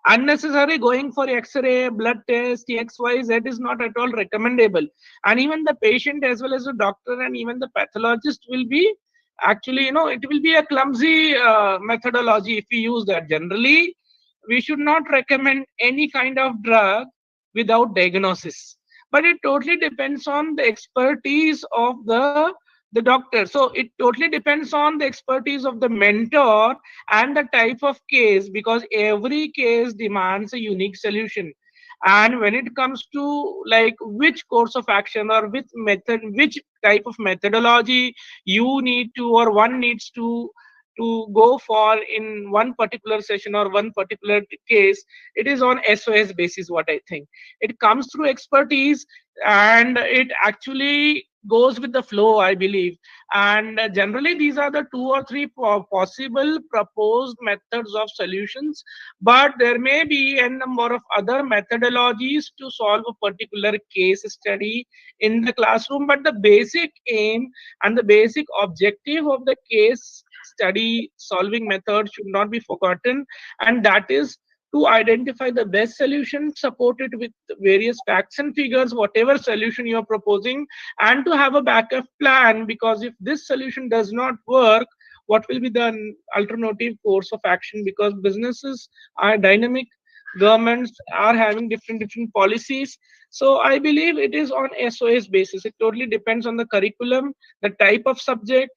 B: Unnecessary going for X-ray, blood test, XYZ is not at all recommendable. And even the patient as well as the doctor and even the pathologist will be actually, it will be a clumsy methodology if we use that. Generally, we should not recommend any kind of drug without diagnosis. But it totally depends on the expertise of the doctor. So it totally depends on the expertise of the mentor and the type of case, because every case demands a unique solution. And when it comes to like which course of action or which method, which type of methodology you need to or one needs to go for in one particular session or one particular case, it is on SOS basis. What I think, it comes through expertise, and it actually goes with the flow, I believe. And generally these are the 2 or 3 possible proposed methods of solutions, but there may be a number of other methodologies to solve a particular case study in the classroom. But the basic aim and the basic objective of the case study solving method should not be forgotten, and that is to identify the best solution supported with various facts and figures, whatever solution you are proposing, and to have a backup plan. Because if this solution does not work, what will be the alternative course of action? Because businesses are dynamic, governments are having different policies. So I believe it is on SOS basis. It totally depends on the curriculum, the type of subject,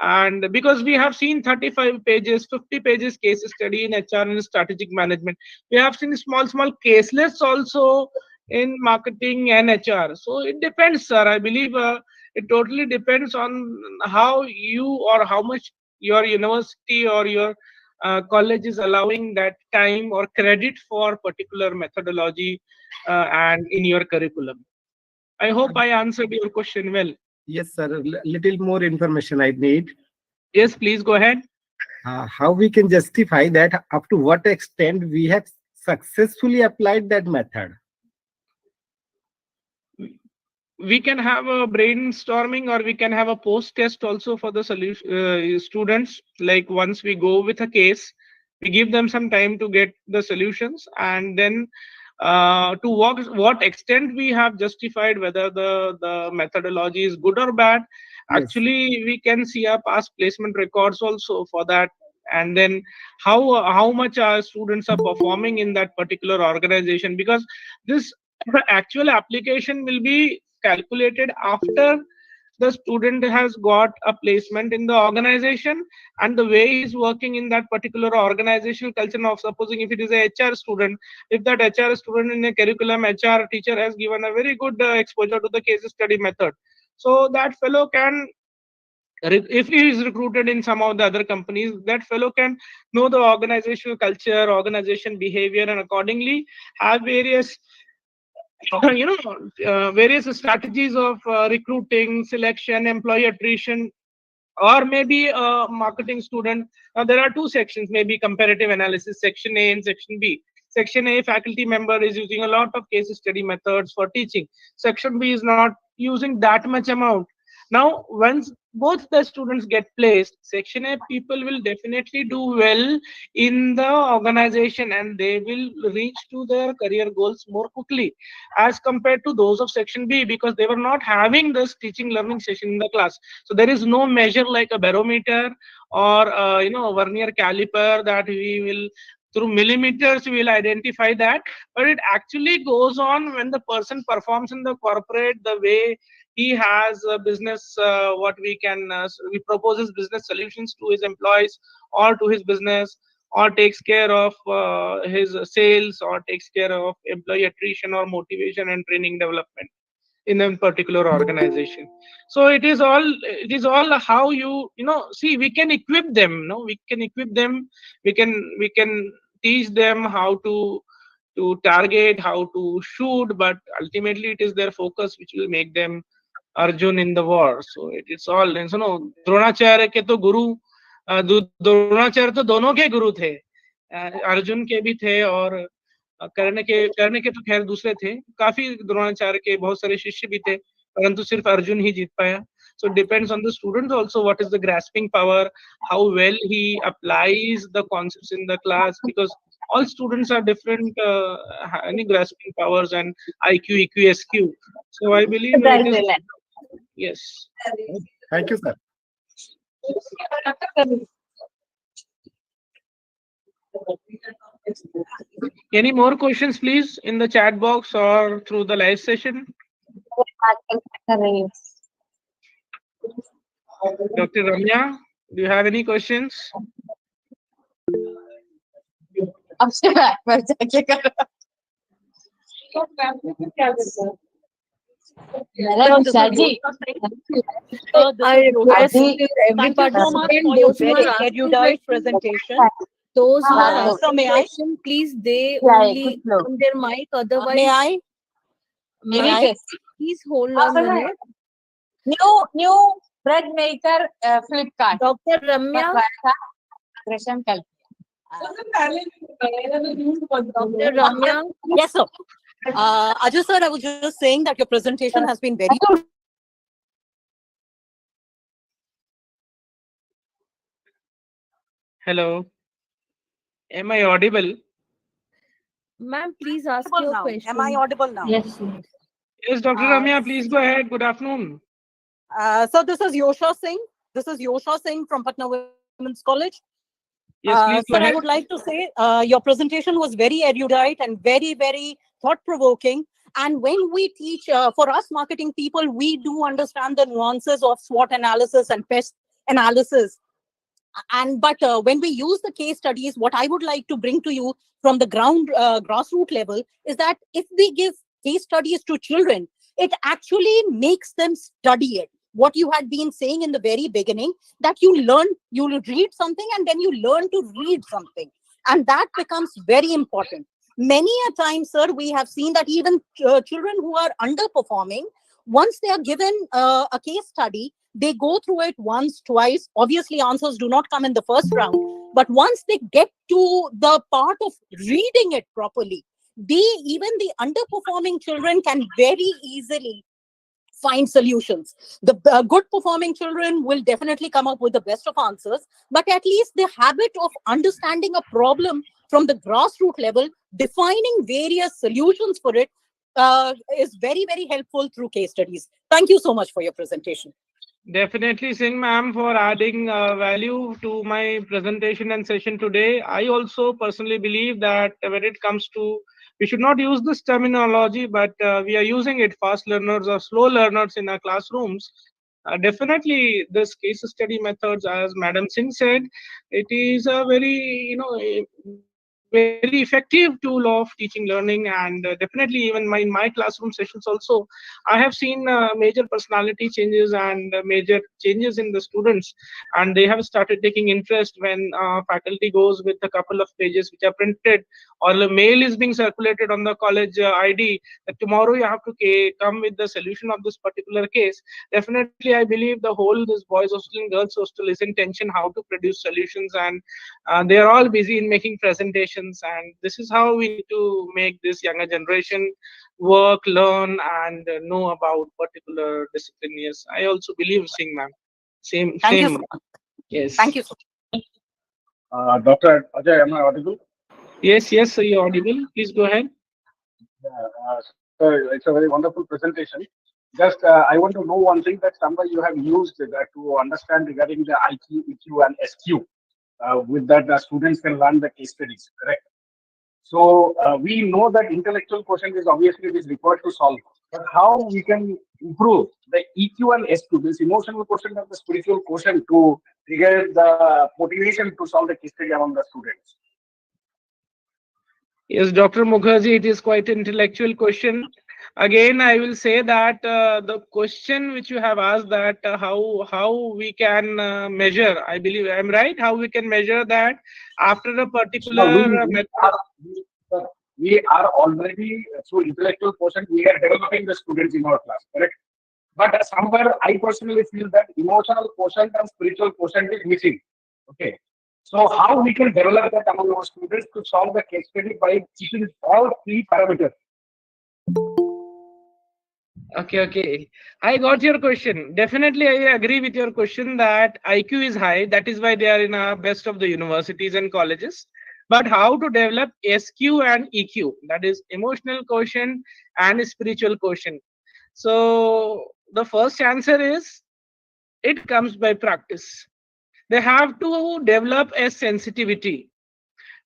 B: And because we have seen 35 pages, 50 pages case study in HR and strategic management, we have seen small caselets also in marketing and HR. So it depends, sir. I believe it totally depends on how you or how much your university or your college is allowing that time or credit for particular methodology and in your curriculum. I hope I answered your question well.
E: Yes, sir. Little more information I need.
B: Yes, please go ahead.
E: How we can justify that? Up to what extent we have successfully applied that method?
B: We can have a brainstorming, or we can have a post test also for the solution students. Like once we go with a case, we give them some time to get the solutions, and then to what extent we have justified whether the methodology is good or bad.
E: Yes.
B: Actually, we can see our past placement records also for that, and then how much our students are performing in that particular organization, because this actual application will be calculated after the student has got a placement in the organization, and the way he's working in that particular organizational culture. Now, supposing if it is a HR student, if that HR student in a curriculum, HR teacher has given a very good exposure to the case study method, so that fellow can, if he is recruited in some of the other companies, that fellow can know the organizational culture, organization behavior, and accordingly have various various strategies of recruiting, selection, employee attrition. Or maybe a marketing student, there are two sections, maybe comparative analysis, section A and section B. Section A, faculty member is using a lot of case study methods for teaching. Section B is not using that much amount. Now, once both the students get placed, section A people will definitely do well in the organization, and they will reach to their career goals more quickly as compared to those of section B, because they were not having this teaching learning session in the class. So there is no measure like a barometer or vernier caliper that we will, through millimeters we will identify that. But it actually goes on when the person performs in the corporate, the way he has a business, what we can he proposes business solutions to his employees or to his business, or takes care of his sales, or takes care of employee attrition or motivation and training development in a particular organization. So it is all how see, we can equip them, we can equip them, we can teach them how to target, how to shoot, but ultimately it is their focus which will make them Arjun in the war. So it's all, Dronacharya के तो गुरु, द्रोणाचार्य तो दोनों के गुरु थे, अर्जुन के भी थे और कर्ण के तो खैर दूसरे थे, काफी द्रोणाचार्य के बहुत सारे शिष्य भी थे, परंतु सिर्फ अर्जुन ही जीत पाया. So it depends on the student also, what is the grasping power, how well he applies the concepts in the class, because all students are different, any grasping powers and IQ, EQ, SQ. So I believe it is, yes.
E: Thank you, sir.
B: Any more questions, please, in the chat box or through the live session? Dr. Ramya, do you have any questions?
A: I request every
F: Thank you so much
A: participant,
F: for your
A: those who
F: very
A: are asking
F: erudite
A: questions,
F: presentation.
A: those who are
F: So
A: asking
F: may I?
A: question, please they only on their mic. Otherwise,
F: May I?
A: ma'am, please hold on a minute.
G: New bread maker Flipkart.
A: Dr. Ramya, Dr. Ramya,
F: Yes, sir. Ajay sir, I was just saying that your presentation has been very
B: Hello. Am I audible?
A: ma'am, please ask
F: audible
A: your
F: now.
A: question.
F: Am I audible now?
A: Yes.
B: Yes, Dr. Ramya, please go ahead. Good afternoon.
F: So this is Yosha Singh. This is Yosha Singh from Patna Women's College.
B: Yes, please go
F: Sir, I
B: ahead.
F: would like to say your presentation was very erudite and very, very thought-provoking. And when we teach, for us marketing people, we do understand the nuances of SWOT analysis and analysis. But when we use the case studies, what I would like to bring to you from the grassroots level is that if we give case studies to children, it actually makes them study it. What you had been saying in the very beginning, that you'll read something and then you learn to read something. And that becomes very important. Many a time, sir, we have seen that even children who are underperforming, once they are given a case study, they go through it once, twice. Obviously, answers do not come in the first round. But once they get to the part of reading it properly, even the underperforming children can very easily find solutions. The good performing children will definitely come up with the best of answers, but at least the habit of understanding a problem from the grassroots level, defining various solutions for it, is very, very helpful through case studies. Thank you so much for your presentation.
B: Definitely, Singh ma'am, for adding value to my presentation and session today. I also personally believe that when it comes to, we should not use this terminology, but we are using it, fast learners or slow learners in our classrooms. Definitely, this case study methods, as Madam Singh said, it is a very, very effective tool of teaching learning. And definitely, even in my classroom sessions also, I have seen major personality changes and major changes in the students, and they have started taking interest when faculty goes with a couple of pages which are printed, or the mail is being circulated on the college ID that tomorrow you have to come with the solution of this particular case. Definitely, I believe the whole this boys hostel and girls hostel is in tension how to produce solutions, and they are all busy in making presentations. And this is how we need to make this younger generation work, learn, and know about particular discipline. Yes, I also believe, Singh ma'am.
F: Thank you
B: Same.
F: so much.
B: Yes.
F: Thank you so much.
H: Dr. Ajay, am I audible?
B: Yes, so you're audible. Please go ahead.
H: Sir, it's a very wonderful presentation. Just, I want to know one thing, that somewhere you have used to understand regarding the IQ, EQ, and SQ. With that, the students can learn the case studies, correct? So we know that intellectual quotient is obviously it is required to solve. But how we can improve the EQ and SQ, this emotional quotient and the spiritual quotient, to trigger the motivation to solve the case study among the students?
B: Yes, Dr. Mukherjee, it is quite an intellectual question. Again, I will say that the question which you have asked, that how we can measure, I believe I'm right, how we can measure that after a particular method.
H: We are already, through intellectual quotient, we are developing the students in our class, correct? But somewhere I personally feel that emotional quotient and spiritual quotient is missing. Okay. So how we can develop that among our students to solve the case study by keeping all three parameters?
B: Okay. I got your question. Definitely, I agree with your question that IQ is high. That is why they are in the best of the universities and colleges. But how to develop SQ and EQ, that is emotional quotient and spiritual quotient. So the first answer is, it comes by practice. They have to develop a sensitivity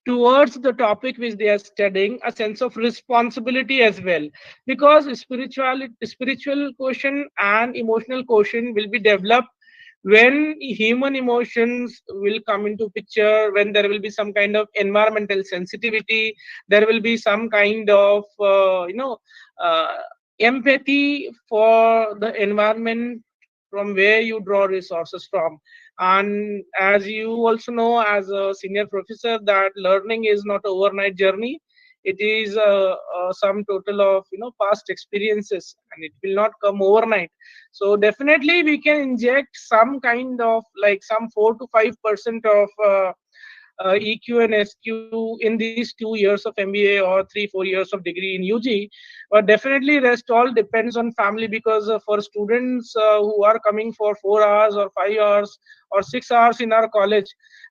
B: towards the topic which they are studying, a sense of responsibility as well, because spiritual quotient and emotional quotient will be developed when human emotions will come into picture, when there will be some kind of environmental sensitivity, there will be some kind of uh, empathy for the environment from where you draw resources from. And as you also know, as a senior professor, that learning is not overnight journey. It is some total of past experiences, and it will not come overnight. So definitely we can inject some kind of, like, some 4 to 5% of EQ and SQ in these 2 years of MBA or 3-4 years of degree in UG. But definitely rest all depends on family, because for students who are coming for 4 hours or 5 hours or 6 hours in our college,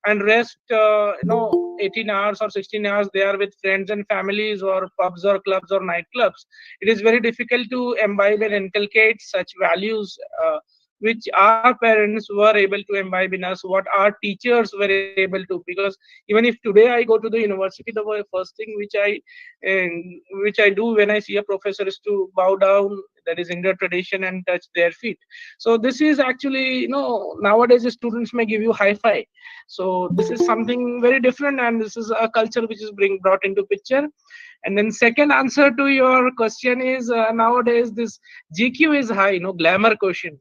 B: and rest 18 hours or 16 hours they are with friends and families, or pubs or clubs or nightclubs, it is very difficult to imbibe and inculcate such values which our parents were able to imbibe in us, what our teachers were able to. Because even if today I go to the university, the first thing which I do when I see a professor is to bow down, that is Indian tradition, and touch their feet. So this is actually, nowadays the students may give you high five. So this is something very different, and this is a culture which is being brought into picture. And then second answer to your question is, nowadays this GQ is high, glamour quotient.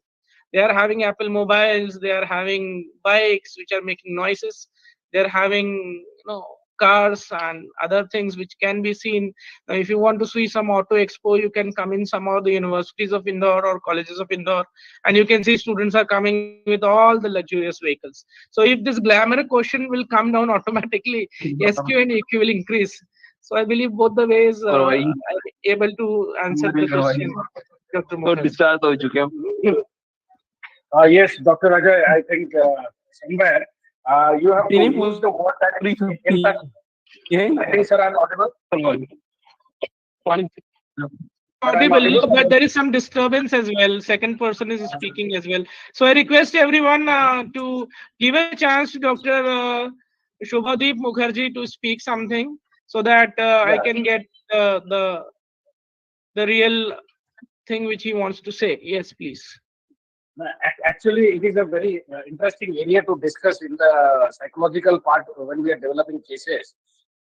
B: They are having Apple mobiles, they are having bikes which are making noises, they're having, cars and other things which can be seen. Now, if you want to see some auto expo, you can come in some of the universities of Indore or colleges of Indore, and you can see students are coming with all the luxurious vehicles. So if this glamour quotient will come down automatically, SQ and EQ will increase. So I believe both the ways are able to answer the question, Dr. Mukherjee.
H: Yes, Dr. Ajay, I think somewhere you have to use the word that in fact, I think, sir, I'm audible.
B: Audible, but there is some disturbance as well. Second person is speaking as well. So I request everyone to give a chance to Dr. Shubhadeep Mukherjee to speak something, so that I can get the real thing which he wants to say. Yes, please.
H: Actually, it is a very interesting area to discuss in the psychological part when we are developing cases.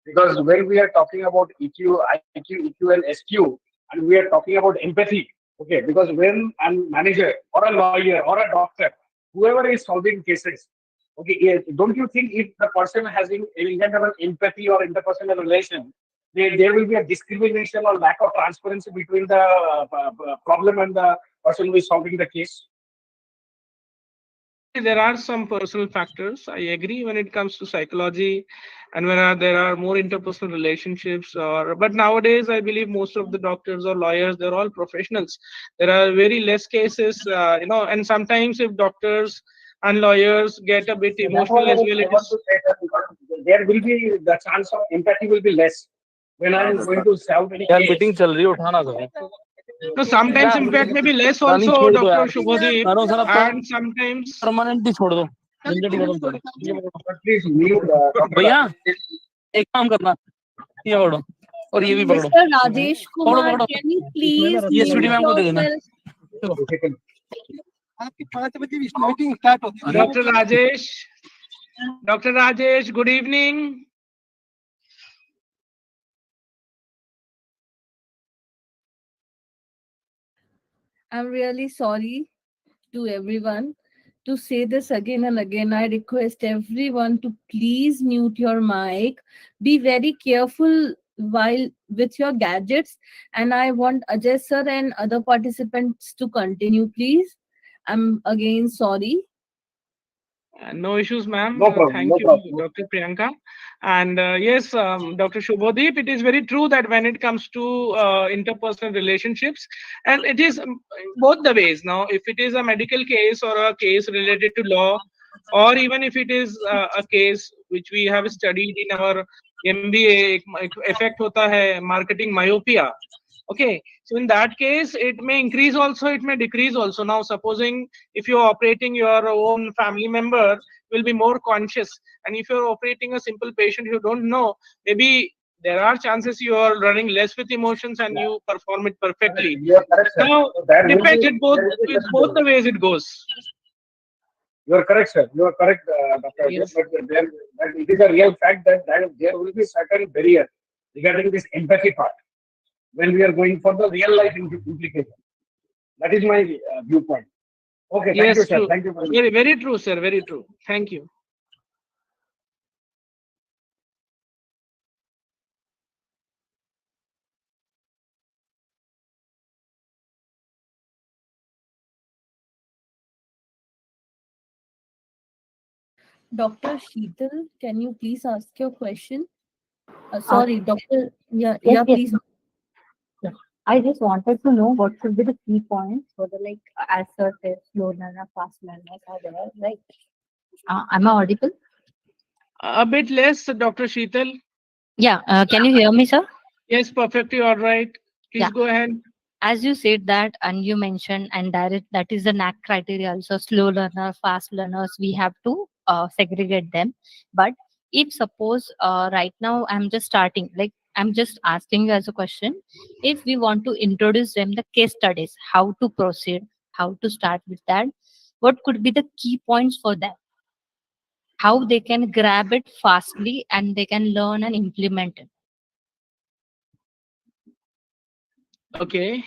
H: Because when we are talking about EQ, IQ, EQ, and SQ, and we are talking about empathy, okay, because when a manager or a lawyer or a doctor, whoever is solving cases, okay, don't you think if the person has any kind of an empathy or interpersonal relation, there will be a discrimination or lack of transparency between the problem and the person who is solving the case?
B: There are some personal factors. I agree when it comes to psychology, and when there are more interpersonal relationships. But nowadays, I believe most of the doctors or lawyers, they're all professionals. There are very less cases, and sometimes if doctors and lawyers get a bit emotional as well, it is.
H: There will be the chance of empathy will be less when I'm going to solve any case.
B: No, sometimes impact may be less also, Dr. Shubhadeep, and sometimes.
I: Permanently छोड़ दो झंझट ही खत्म करो
H: Please mute,
I: भैया एक काम करना ये पकड़ो और ये भी पकड़ो
A: Mr. Rajesh
I: पकड़ो
A: Kumar,
I: पकड़ो
A: can you please
I: ये
A: mute
I: स्वीटी मैम को दे देना
A: yourself?
I: आपकी 5 बजे मीटिंग स्टार्ट होती है
B: Dr. Rajesh, good evening.
A: I'm really sorry to everyone to say this again and again. I request everyone to please mute your mic. Be very careful while with your gadgets. And I want Ajay sir and other participants to continue, please. I'm again sorry.
B: No issues, ma'am.
H: No problem,
B: Thank
H: no
B: you,
H: problem.
B: Dr. Priyanka. And yes, Dr. Shubhadeep, it is very true that when it comes to interpersonal relationships, and it is both the ways. Now, if it is a medical case or a case related to law, or even if it is a case which we have studied in our MBA, effect hota hai marketing myopia. Okay, so in that case, it may increase also, it may decrease also. Now, supposing if you're operating your own family member, will be more conscious. And if you're operating a simple patient you don't know, maybe there are chances you are running less with emotions and you perform it perfectly.
H: You are correct, sir.
B: Now,
H: There will
B: depends,
H: be-
B: it both,
H: there will be
B: it's both the ways it goes.
H: You are correct, sir. You are correct, Dr.
B: Yes.
H: Ajay. But it is a real fact that there will be certain barrier regarding this empathy part when we are going for the real life implication. That is my viewpoint. Okay, thank
B: Yes,
H: you, sir.
B: true.
H: Thank you very much.
B: Very, very true, sir. Very true. Thank you.
A: Dr. Sheetal, can you please ask your question? Sorry, Dr.
G: Yes,
A: Yeah,
G: yes.
A: please.
G: I just wanted to know what should be the key points for the as sir said, slow learner, fast learners are there, right? Am I audible?
B: A bit less, Dr. Sheetal.
G: Yeah. Can you hear me, sir?
B: Yes, perfectly all right. Please
G: Yeah.
B: go ahead.
G: as you said that, and you mentioned, and that is the knack criteria also, slow learner, fast learners, we have to segregate them. But if suppose right now I'm just starting, like I'm just asking you as a question, if we want to introduce them the case studies, how to proceed, how to start with that, what could be the key points for them, how they can grab it fastly and they can learn and implement it.
B: Okay.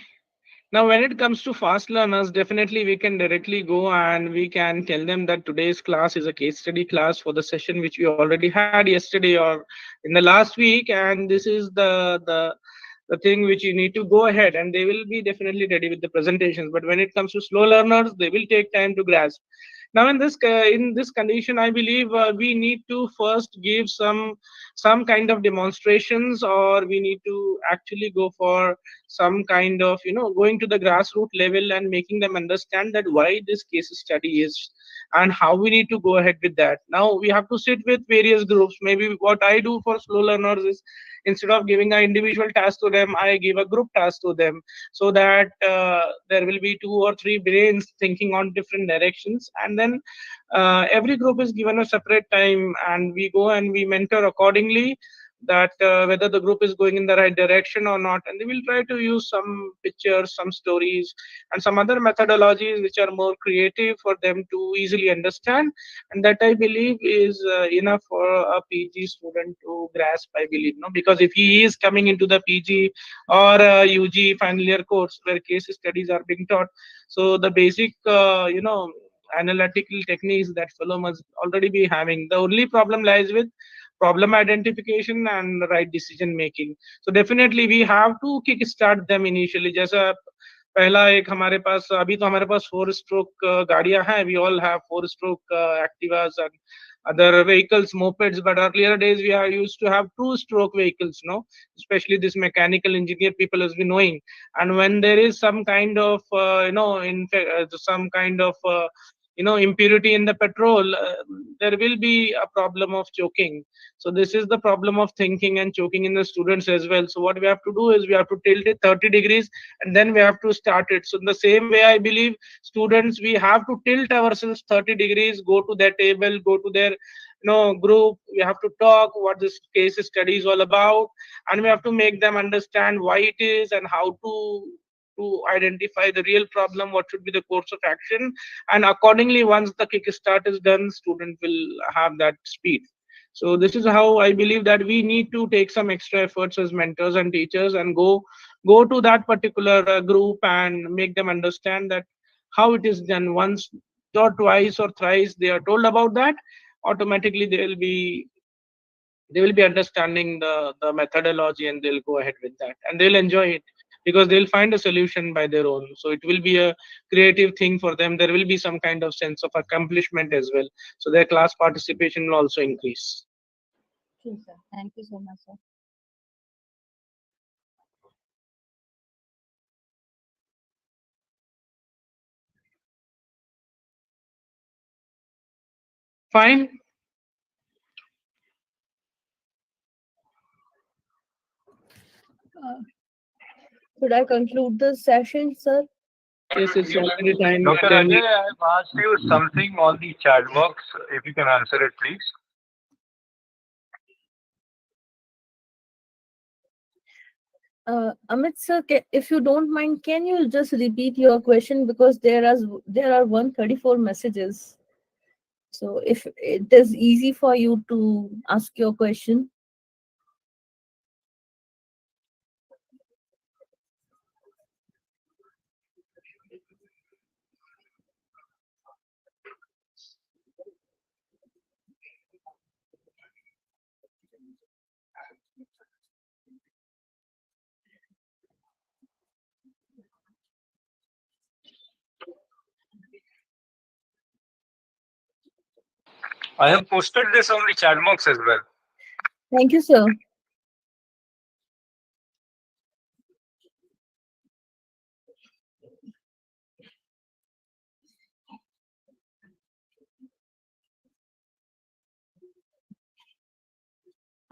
B: Now, when it comes to fast learners, definitely we can directly go and we can tell them that today's class is a case study class for the session which we already had yesterday or in the last week, and this is the thing which you need to go ahead, and they will be definitely ready with the presentations. But when it comes to slow learners, they will take time to grasp. Now, in this condition, I believe we need to first give some kind of demonstrations, or we need to actually go for some kind of going to the grassroots level and making them understand that why this case study is and how we need to go ahead with that. Now we have to sit with various groups. Maybe what I do for slow learners is, instead of giving an individual task to them, I give a group task to them, so that there will be 2 or 3 brains thinking on different directions, and then every group is given a separate time, and we go and we mentor accordingly, that whether the group is going in the right direction or not, and they will try to use some pictures, some stories, and some other methodologies which are more creative for them to easily understand, and that I believe is enough for a PG student to grasp, I believe, no, because if he is coming into the PG or UG final year course where case studies are being taught, so the basic analytical techniques that fellow must already be having. The only problem lies with problem identification and right decision making. So definitely we have to kick start them initially. जैसा पहला एक हमारे पास, अभी तो हमारे पास 4 stroke गाड़ियां हैं, we all have 4 stroke Activas and other vehicles, mopeds, but earlier days we are used to have 2 stroke vehicles, no, especially this mechanical engineer people has been knowing. And when there is some kind of some kind of impurity in the petrol, there will be a problem of choking. So this is the problem of thinking and choking in the students as well. So what we have to do is we have to tilt it 30 degrees and then we have to start it. So in the same way, I believe students, we have to tilt ourselves 30 degrees, go to their table, go to their group. We have to talk what this case study is all about, and we have to make them understand why it is and how to identify the real problem, what should be the course of action, and accordingly, once the kickstart is done, student will have that speed. So this is how I believe that we need to take some extra efforts as mentors and teachers and go to that particular group and make them understand that how it is done. Once or twice or thrice they are told about that, automatically they will be understanding the methodology, and they'll go ahead with that and they'll enjoy it, because they'll find a solution by their own. So it will be a creative thing for them. There will be some kind of sense of accomplishment as well, so their class participation will also increase.
G: True, sir. Thank you so much, sir.
B: Fine.
A: Should I conclude this session, sir?
B: Yes, it's already time.
C: Dr.
B: Then
C: Ajay, I've asked you something on the chat box. If you can answer it, please.
A: Amit sir, if you don't mind, can you just repeat your question, because there are 134 messages. So if it is easy for you to ask your question.
C: I have posted this on the chat box as well.
A: Thank you, sir.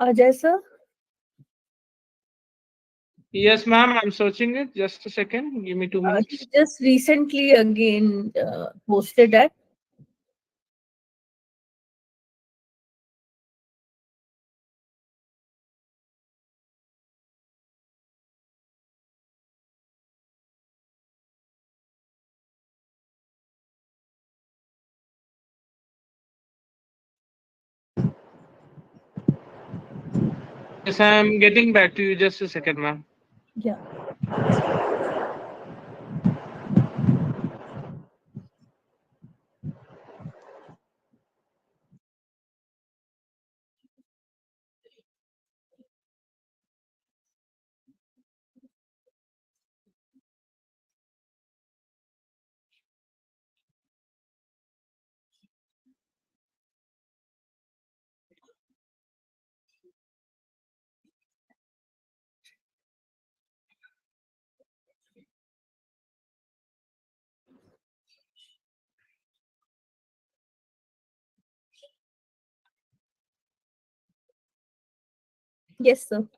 A: Ajay sir?
B: Yes, ma'am, I'm searching it. Just a second. Give me 2 minutes.
A: He just recently again posted that.
B: Yes, I'm getting back to you. Just a second, ma'am.
A: Yeah. Yes, sir.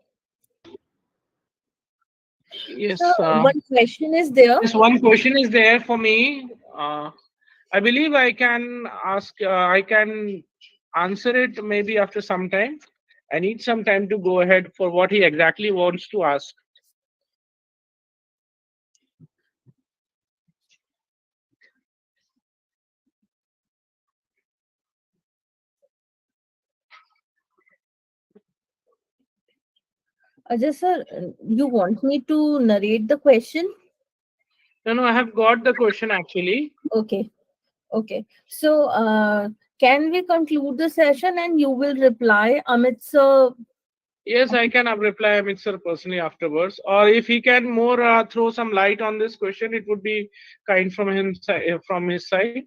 B: Yes,
A: So one question is there.
B: yes, one question is there for me. I believe I can ask, I can answer it maybe after some time. I need some time to go ahead for what he exactly wants to ask.
A: Ajay sir, you want me to narrate the question?
B: No, I have got the question actually.
A: Okay. Okay. So can we conclude the session and you will reply, Amit sir?
B: Yes, I can reply Amit sir personally afterwards. Or if he can more throw some light on this question, it would be kind from him from his side.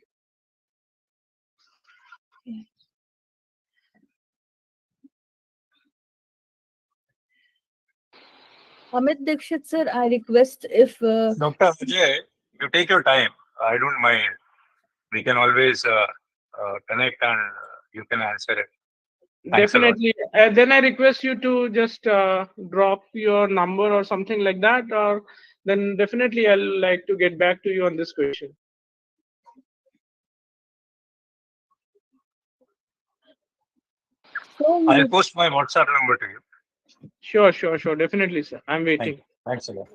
A: Amit Dixit sir, I request if
C: Dr. Ajay, you take your time. I don't mind. We can always connect and you can answer it. Thanks a lot.
B: Definitely. Then I request you to just drop your number or something like that, or then definitely I'll like to get back to you on this question.
A: so
C: I'll
A: you,
C: post my WhatsApp number to you.
B: Sure. Definitely, sir. I'm waiting.
C: Thanks a lot.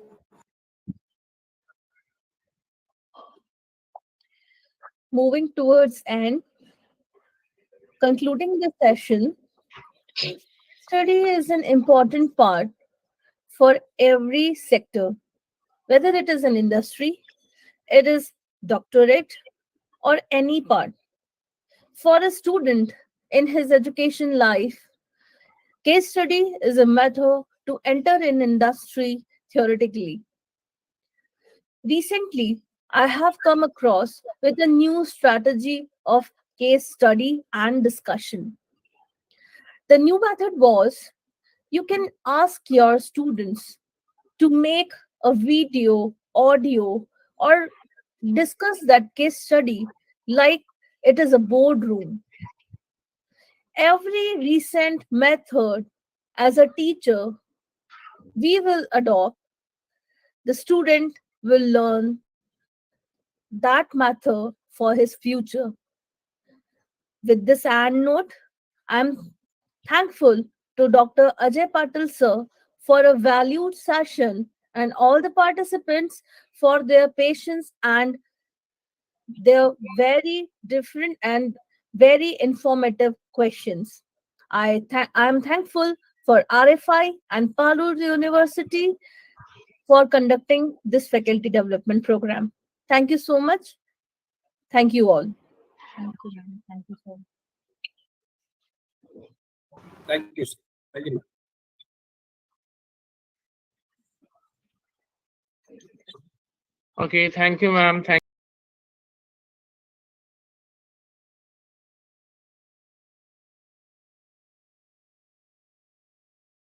A: moving towards end, concluding the session, study is an important part for every sector, whether it is an industry, it is doctorate, or any part. For a student in his education life, case study is a method to enter an industry theoretically. Recently, I have come across with a new strategy of case study and discussion. The new method was you can ask your students to make a video, audio, or discuss that case study like it is a boardroom. Every recent method as a teacher we will adopt, the student will learn that method for his future. With this and note, I'm thankful to Dr. Ajay Patil sir for a valued session and all the participants for their patience and their very different and very informative questions. I'm thankful for RFI and Palur University for conducting this faculty development program. Thank you so much. Thank you all.
G: Thank you, ma'am. Thank you so much.
E: Thank you, sir. Thank you.
B: Okay, thank you, ma'am. Thank